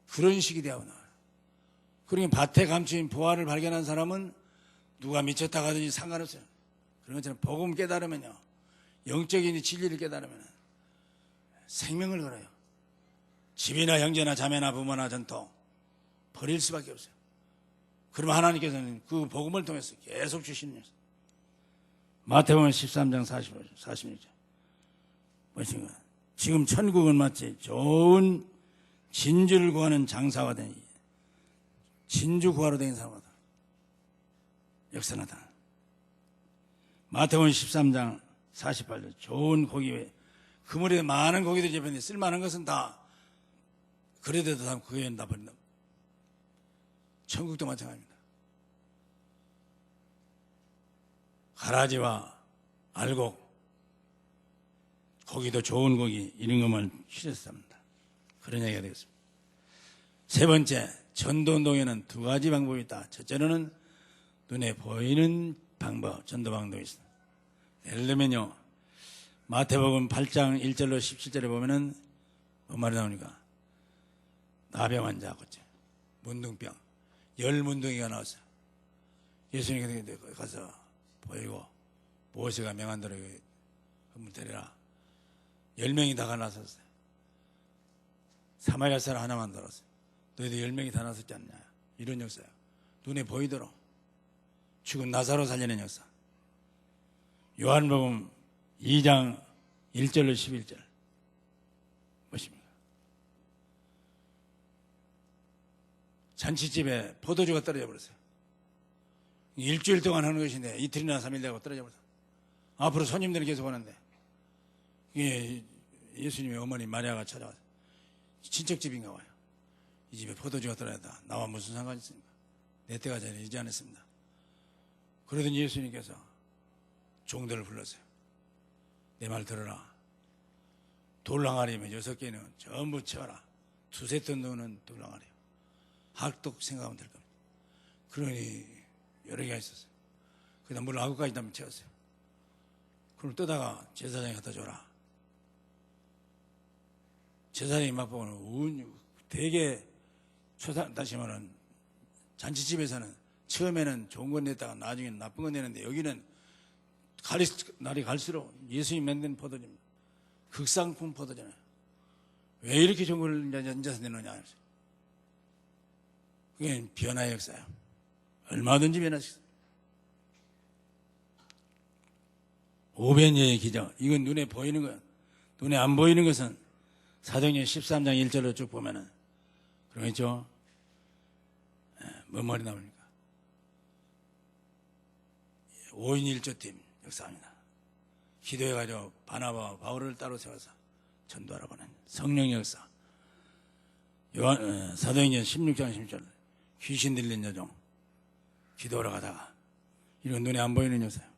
그런 식이 되어 나와요. 그러니까 밭에 감추인 보화를 발견한 사람은 누가 미쳤다 가든지 상관없어요. 그런 것처럼 복음 깨달으면요. 영적인 진리를 깨달으면 생명을 걸어요. 집이나 형제나 자매나 부모나 전토 버릴 수밖에 없어요. 그러면 하나님께서는 그 복음을 통해서 계속 주시는 거예요. 마태복음 13장 46절 무엇인가? 지금 천국은 마치 좋은 진주를 구하는 장사가 된 진주 구하러 다니는 사람이다. 역사나다. 마태복음 13장 48절 좋은 고기 외에 그물에 많은 고기들이 잡혔는데 쓸만한 것은 다 그래도 다 그게 다 버린다. 천국도 마찬가지입니다. 가라지와 알곡 고기도 좋은 고기 이런 것만 취해서 삽니다. 그런 얘기가 되겠습니다. 세 번째, 전도운동에는 두 가지 방법이 있다. 첫째로는 눈에 보이는 방법, 전도 방법이 있습니다. 예를 들면요, 마태복음 8장 1절로 17절에 보면은 뭔 말이 나오니까 나병 환자, 문둥병, 열문둥이가 나왔어요. 예수님께서 가서 보이고 모세가 명한 대로 한번 데려라. 10명이 다 나섰어요. 사마리아 사람 하나만 들었어요. 너희들 10명이 다 나섰지 않냐. 이런 역사예요. 눈에 보이도록 죽은 나사로 살려낸 역사. 요한복음 2장 1절로 11절 무엇입니까? 잔치집에 포도주가 떨어져 버렸어요. 일주일 동안 하는 것인데 이틀이나 3일 되고 떨어져 버렸어요. 앞으로 손님들이 계속 오는데 이게 예수님의 어머니 마리아가 찾아와서 친척집인가 봐요. 이 집에 포도주가 떨어졌다. 나와 무슨 상관이 있습니까? 내 때가 전에 이지 않았습니다. 그러더니 예수님께서 종들을 불렀어요. 내 말 들어라. 돌랑아리면 6개는 전부 채워라. 2-3톤 넣는 돌랑아리. 학독 생각하면 될 겁니다. 그러니 여러 개가 있었어요. 그다음 물 9가지 담에 채웠어요. 그럼 떠다가 제사장이 갖다 줘라. 제사장이 맛보고는 되게 다시 말하면 잔치집에서는 처음에는 좋은 건 냈다가 나중에는 나쁜 건 내는데 여기는 날이 갈수록 예수님 만든 포도주입니다. 극상품 포도잖아요. 왜 이렇게 좋은 걸 앉아서 내놓냐. 그게 변화의 역사예요. 얼마든지 변화시켰어요. 오벤예의 기적. 이건 눈에 보이는 거예요. 눈에 안 보이는 것은 사도행전 13장 1절로 쭉 보면은 그러겠죠. 뭔 말이 나옵니까? 5인 1조팀 역사입니다. 기도해가지고 바나바와 바울을 따로 세워서 전도하러 가는 성령의 역사. 사도행전 16장 10절 귀신 들린 여종 기도하러 가다가 이런 눈에 안 보이는 역사예요.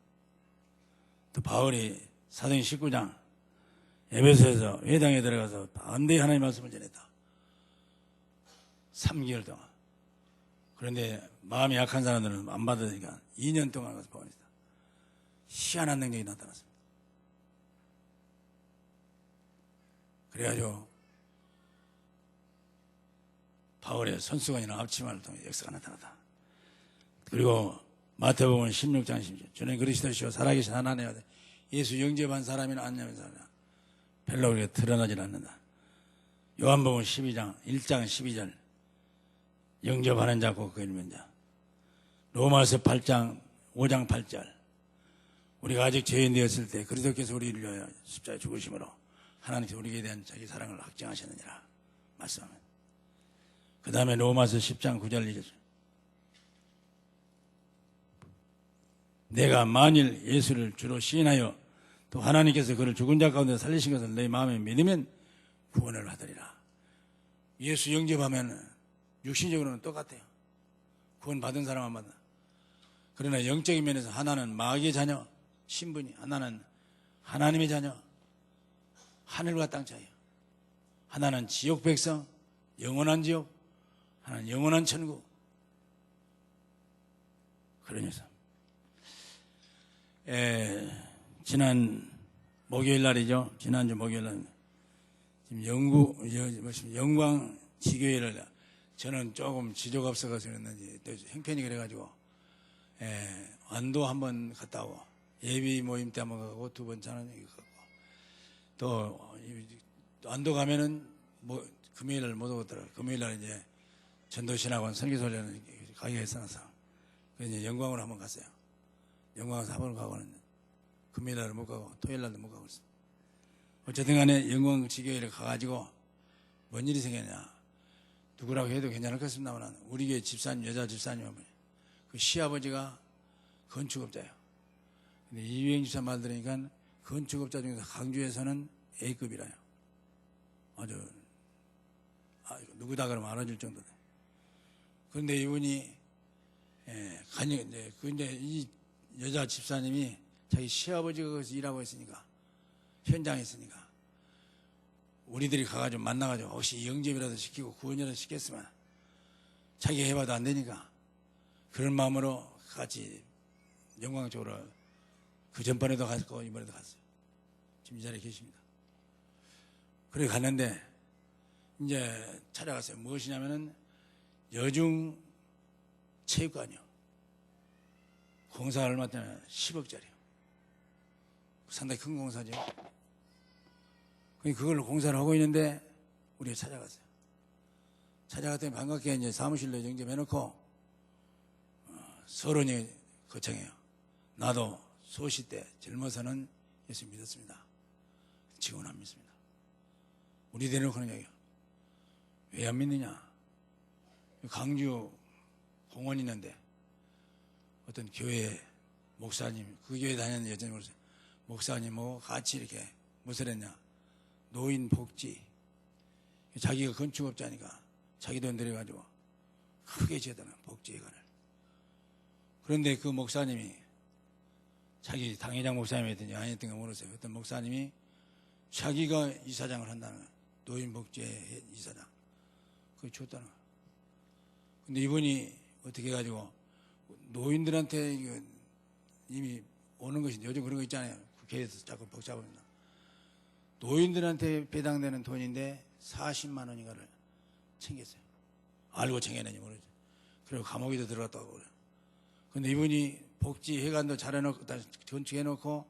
또 바울이 사도행전 19장 에베소에서 회당에 들어가서 반대의 하나님의 말씀을 전했다. 3개월 동안. 그런데 마음이 약한 사람들은 안 받으니까 2년 동안 가서 보냈다. 희한한 능력이 나타났습니다. 그래가지고 바울의 손수건이나 앞치마를 통해 역사가 나타났다. 그리고 마태복음 16장 16절 주는 그리스도시요 살아계신 하나님 아들 예수 영접한 사람이나 안 영접한 사람이나 별로 우리가 드러나질 않는다. 요한복음 12장 1장 12절 영접하는 자고 그 읽는 자. 로마서 8장 5장 8절 우리가 아직 죄인 되었을 때 그리스도께서 우리를 위하여 십자가에 죽으심으로 하나님께서 우리에 대한 자기 사랑을 확증하셨느니라 말씀합니다. 그 다음에 로마서 10장 9절 2절 내가 만일 예수를 주로 시인하여 또 하나님께서 그를 죽은 자 가운데 살리신 것을 내 마음에 믿으면 구원을 하리라. 예수 영접하면 육신적으로는 똑같아요. 구원 받은 사람만 받아. 그러나 영적인 면에서 하나는 마귀의 자녀 신분이, 하나는 하나님의 자녀 하늘과 땅 차이에요. 하나는 지옥 백성 영원한 지옥, 하나는 영원한 천국. 그러면서 지난 목요일 날이죠. 지난주 목요일 날 지금 영광 지교회를 저는 조금 지조가 없어서 그랬는지 또 형편이 그래가지고 안도 한번 갔다 오고 예비 모임 때 한번 가고 두 번 차는 가고 또 안도 가면은 뭐 금요일날 못 오더라고요. 금요일날 이제 전도신학원 선교소리는 가기가 있어서 그래서 이제 영광으로 한번 갔어요. 영광에서 한번 가고는 금요일날은 못 가고 토요일날도 못 가고 있어요. 어쨌든 간에 영광 지교회를 가가지고 뭔 일이 생겼냐. 누구라고 해도 괜찮을 것 같습니다만 우리 교회 집사님, 여자 집사님은 그 시아버지가 건축업자예요. 근데 이유행 집사 말 들으니까 건축업자 중에서 강주에서는 A급이라요. 아주 누구다 그러면 알아줄 정도네. 그런데 이분이 근데 이 여자 집사님이 자기 시아버지가 거기서 일하고 있으니까 현장에 있으니까 우리들이 가가지고 만나가지고 혹시 영접이라도 시키고 구원이라도 시켰으면 자기가 해봐도 안 되니까 그런 마음으로 같이 영광 쪽으로 그 전번에도 갔고 이번에도 갔어요. 지금 이 자리에 계십니다. 그래 갔는데 이제 찾아갔어요. 무엇이냐면은 여중 체육관이요. 공사 얼마 때문에 10억짜리요. 상당히 큰 공사죠. 그걸 공사를 하고 있는데 우리가 찾아갔어요. 찾아갔더니 반갑게 이제 사무실로 영접해놓고 서론이 거창해요. 나도 소시 때 젊어서는 예수 믿었습니다. 지금은 안 믿습니다. 우리 대놓고 하는 얘기예요. 왜 안 믿느냐? 강주 공원 있는데 어떤 교회 목사님, 그 교회 다니는 여전히 그러세요. 목사님하고 같이 이렇게 무엇을 했냐? 노인 복지. 자기가 건축업자니까 자기 돈 들여가지고 크게 지었다는 복지회관을. 그런데 그 목사님이 자기 당회장 목사님이었든지 아니었던가 모르겠어요. 어떤 목사님이 자기가 이사장을 한다는 거예요. 노인복지회 이사장. 그걸 줬다는 거예요. 근데 이분이 어떻게 해가지고 노인들한테 이미 오는 것이 요즘 그런 거 있잖아요. 국회에서 자꾸 복잡합니다. 노인들한테 배당되는 돈인데 40만 원인가를 챙겼어요. 알고 챙겼는지 모르죠. 그리고 감옥에도 들어갔다고 그래요. 근데 이분이 복지회관도 잘해놓고 건축해놓고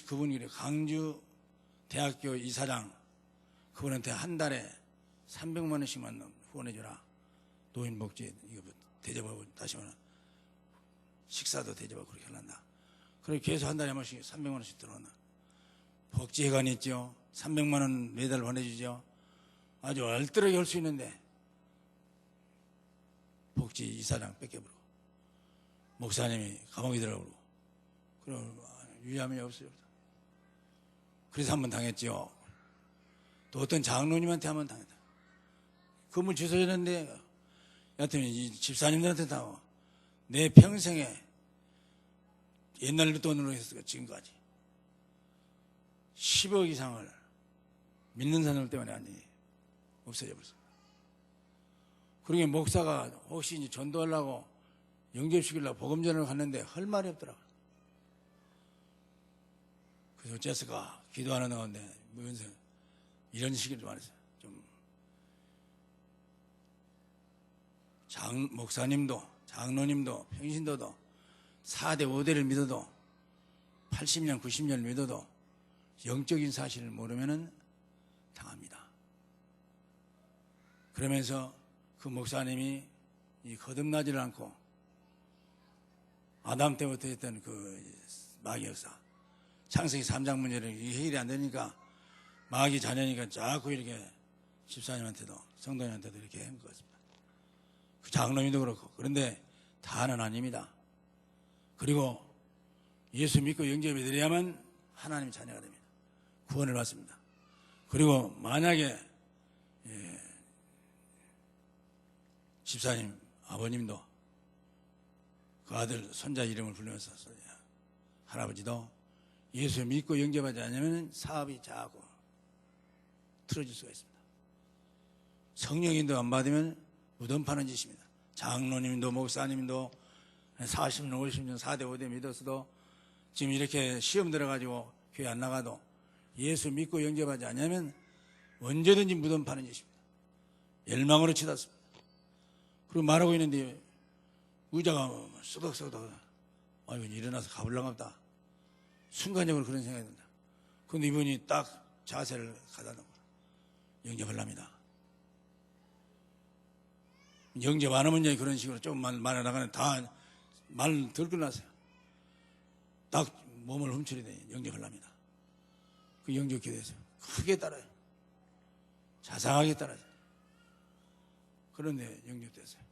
그분이 강주 대학교 이사장 그분한테 한 달에 300만 원씩만 후원해주라. 노인복지 이거 대접하고 다시 말하면 식사도 대접하고 그렇게 하란다. 그리고 계속 한 달에 한 번씩 300만 원씩 들어온다. 복지회관이 있죠. 300만 원 매달 보내주죠. 아주 얼떨하게 할 수 있는데 복지 이사장 뺏겨버리고 목사님이 감옥에 들어가고 그럼 유야함이 없어요. 그래서 한 번 당했죠. 또 어떤 장로님한테 한 번 당했다. 건물 주소졌는데 여하튼 이 집사님들한테 당하고 내 평생에 옛날 돈으로 해서 지금까지 10억 이상을 믿는 사람 때문에 아니 없어져 버렸습니다. 그러게 목사가 혹시 이제 전도하려고 영접시키려고 복음전을 갔는데 할 말이 없더라. 그래서 어째서가 기도하는 가운데 뭐면서 이런 식으로 말했어요. 좀 목사님도 장로님도 평신도도 4대 5대를 믿어도 80년 90년을 믿어도 영적인 사실을 모르면 당합니다. 그러면서 그 목사님이 이 거듭나지를 않고 아담 때부터 했던 그 마귀 역사, 창세기 3장 문제를 해결이 안 되니까 마귀 자녀니까 자꾸 이렇게 집사님한테도 성도님한테도 이렇게 한 것 같습니다. 그 장로님도 그렇고. 그런데 다는 아닙니다. 그리고 예수 믿고 영접이 되려면 하나님의 자녀가 됩니다. 구원을 받습니다. 그리고 만약에 집사님 아버님도 그 아들 손자 이름을 부르면서 할아버지도 예수 믿고 영접하지 않으면 사업이 자꾸 틀어질 수가 있습니다. 성령인도 안 받으면 무덤 파는 짓입니다. 장로님도 목사님도 40년 50년 4대 5대 믿었어도 지금 이렇게 시험 들어가지고 교회 안 나가도 예수 믿고 영접하지 않으면 언제든지 무덤 파는 짓입니다. 열망으로 치닫습니다. 그리고 말하고 있는데 의자가 쏘덕쏘덕 아이고 일어나서 가볼랑가 보다. 순간적으로 그런 생각이 든다. 그런데 이분이 딱 자세를 가다 놓고 영접을 합니다. 영접 안 하면 그런 식으로 조금만 말해나가는 다 말 덜 끝났어요. 딱 몸을 훔치려더니 영접을 합니다. 그 영접 기도에서 크게 따라요. 자상하게 따라요. 그런데 영접됐어요.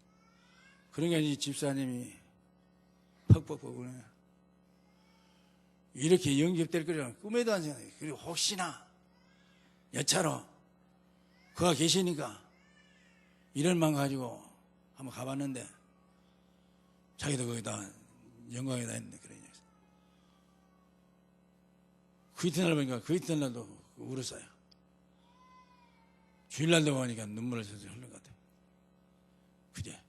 그러니까 이 집사님이 퍽퍽퍽 우네요. 이렇게 영접될 거라는 꿈에도 안 생각해요. 그리고 혹시나 여차로 그가 계시니까 이런 맘 가지고 한번 가봤는데 자기도 거기다 영광에다 했는데 그러냐. 그 이튿날 보니까 그 이튿날도 울었어요. 주일날도 보니까 눈물을 슬슬 흘린 것 같아요. 그제.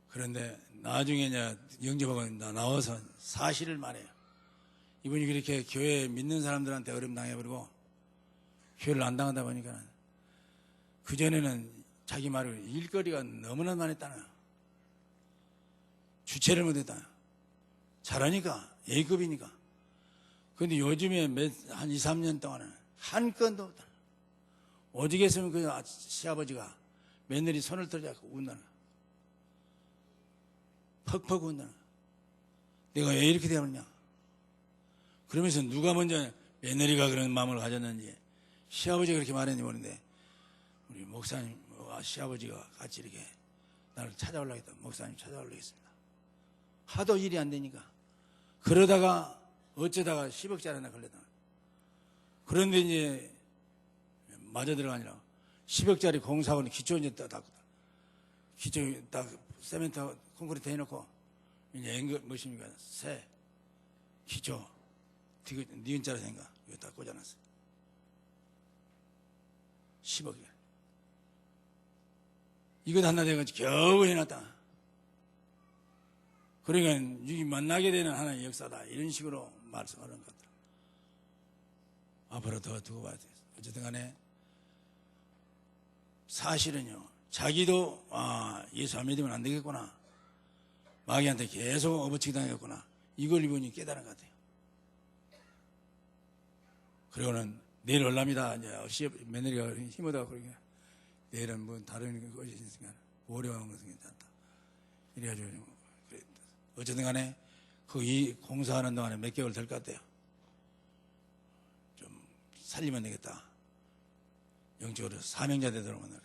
그런데 나중에 이제 영접하고 나와서 사실을 말해요. 이분이 그렇게 교회 믿는 사람들한테 어려움 당해버리고 교회를 안 당하다 보니까 그전에는 자기 말을 일거리가 너무나 많았다나 주체를 못했다. 잘하니까 A급이니까. 그런데 요즘에 한 2, 3년 동안은 한 건도 없다. 오직 했으면 그 시아버지가 며느리 손을 들어잡고 운다나. 퍽퍽 운다나. 내가 왜 이렇게 되었냐. 그러면서 누가 먼저 며느리가 그런 마음을 가졌는지 시아버지가 그렇게 말했는지 모르는데 우리 목사님 시아버지가 같이 이렇게 나를 찾아오려고 했다. 목사님 찾아오려고 했습니다. 하도 일이 안 되니까 그러다가 어쩌다가 10억짜리 하나 걸렸다. 그런데 이제 맞아 들어가니라 10억짜리 공사원 기초 이제 딱 기초 딱 세멘트 콘크리트 해놓고 이제 앵글 뭐십니까 새 기초 니은자로 생각 이거 다 꽂아놨어요. 10억이야. 이것 하나 돼가지고 겨우 해놨다. 그러니까 여기 만나게 되는 하나의 역사다. 이런 식으로 말씀하는 것 같더라. 앞으로 더 두고 봐야 돼. 어쨌든 간에 사실은요. 자기도 예수 안 믿으면 안 되겠구나. 마귀한테 계속 업어치기 당했구나. 이걸 이분이 깨달은 것 같아요. 그리고는 내일 올랍니다. 이제 며느리가 힘들다고 그러니까 내일은 뭐 다른 것이 있으니까 어려운 것은 괜찮다. 이래가지고 그래. 어쨌든 간에 그 이 공사하는 동안에 몇 개월 될 것 같아요. 좀 살리면 되겠다. 영적으로 사명자 되도록 만나래.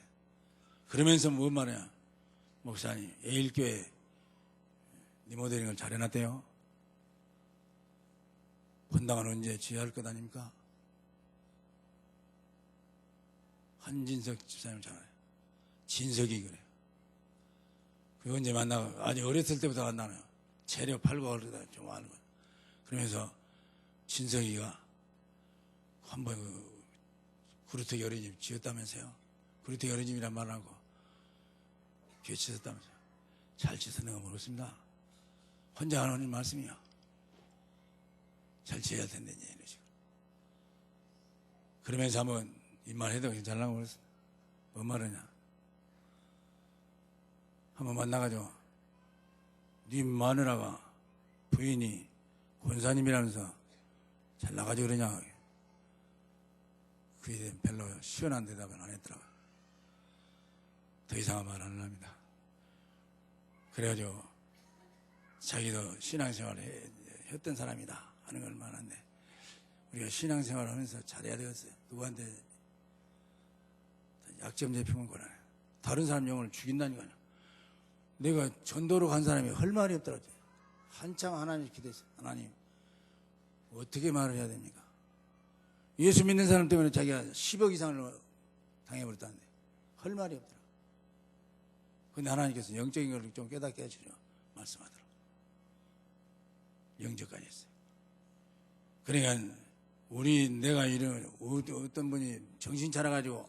그러면서 뭔 말이야. 목사님 에일교회 리모델링을 잘 해놨대요. 본당은 언제 지어야 할 것 아닙니까? 한진석 집사님 잘 알아요. 진석이 그래요. 그 언제 만나고 아주 어렸을 때부터 만나요. 재료 팔고 그러다 좀 아는 거. 그러면서 진석이가 한번 구루터기 어린이집 지었다면서요. 구루터기 어린이집이란 말을 하고 교회 지었다면서요. 잘 지었는가 모르겠습니다. 혼자 하는 말씀이야. 잘 지어야 된다니 이런 식으로. 그러면서 한번 이 말 해도 괜찮라고 그랬어. 뭔 말이냐. 한번 만나가지고 네 마누라가 부인이 권사님이라면서 잘 나가지 그러냐. 그에 대해 별로 시원한 대답은 안 했더라고요. 더 이상한 말 안 합니다. 그래가지고 자기도 신앙생활을 했던 사람이다 하는 걸 말하는데 우리가 신앙생활을 하면서 잘해야 되겠어요. 누구한테 약점 제품을 권하네. 다른 사람 영혼을 죽인다니까요. 내가 전도로 간 사람이 할 말이 없더라고요. 한창 하나님 기도했어요. 하나님 어떻게 말을 해야 됩니까? 예수 믿는 사람 때문에 자기가 10억 이상을 당해버렸다는데 할 말이 없더라. 근데 하나님께서 영적인 걸 좀 깨닫게 해주려 말씀하더라. 영적까지 했어요. 그러니까 내가 이런 어떤 분이 정신 차려가지고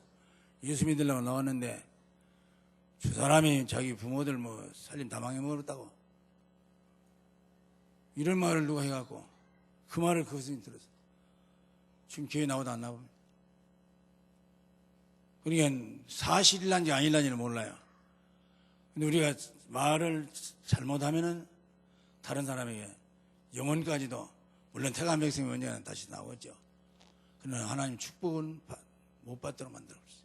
예수 믿으려고 나왔는데 저 사람이 자기 부모들 뭐 살림 다 망해먹었다고 이런 말을 누가 해갖고 그 말을 그 스님 들었어. 지금 교회 나오다 안 나옵니다. 그러니까 사실일란지 아닐란지는 몰라요. 근데 우리가 말을 잘못하면은 다른 사람에게 영혼까지도 물론 태간 백성이 언젠가 다시 나오겠죠. 그러나 하나님 축복은 못 받도록 만들어버렸어요.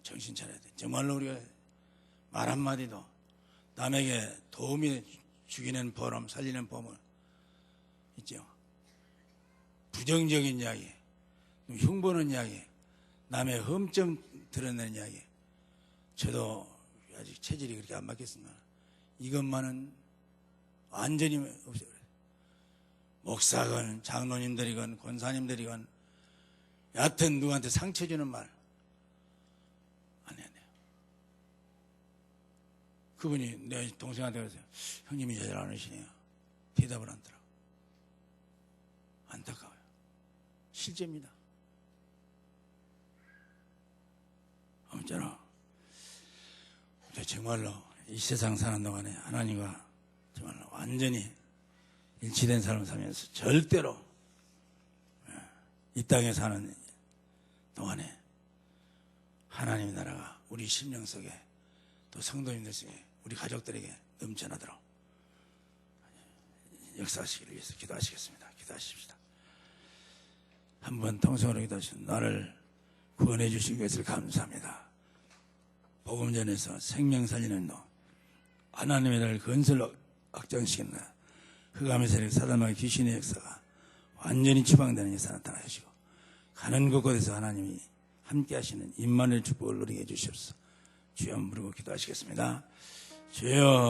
정신 차려야 돼. 정말로 우리가 말 한마디도 남에게 도움이 죽이는 보람, 살리는 보물 있죠. 부정적인 이야기, 흉보는 이야기, 남의 흠점 드러내는 이야기. 저도 아직 체질이 그렇게 안 맞겠습니다. 이것만은 완전히 없어요. 목사건 장로님들이건 권사님들이건 여하튼 누구한테 상처 주는 말 안 해야 돼요. 그분이 내 동생한테 그랬어요. 형님이 잘 안 하시네요. 대답을 안 하더라고. 안타까워요. 실제입니다. 아무쪼록 정말로 이 세상 사는 동안에 하나님과 정말로 완전히 일치된 삶을 살면서 절대로 이 땅에 사는 동안에 하나님의 나라가 우리 심령 속에 또 성도님들 속에 우리 가족들에게 넘쳐나도록 역사하시기를 위해서 기도하시겠습니다. 기도하십시다. 한번 통성으로 기도하시는 나를 구원해 주신 것을 감사합니다. 복음 전에서 생명 살리는 너 하나님의 나라를 건설로 확장시킨 나 흑암의 세력 사단과 귀신의 역사가 완전히 추방되는 역사 나타나시고 가는 곳곳에서 하나님이 함께 하시는 임마누엘 축복을 누리게 해주시옵소서. 주여 부르고 기도하시겠습니다. 주여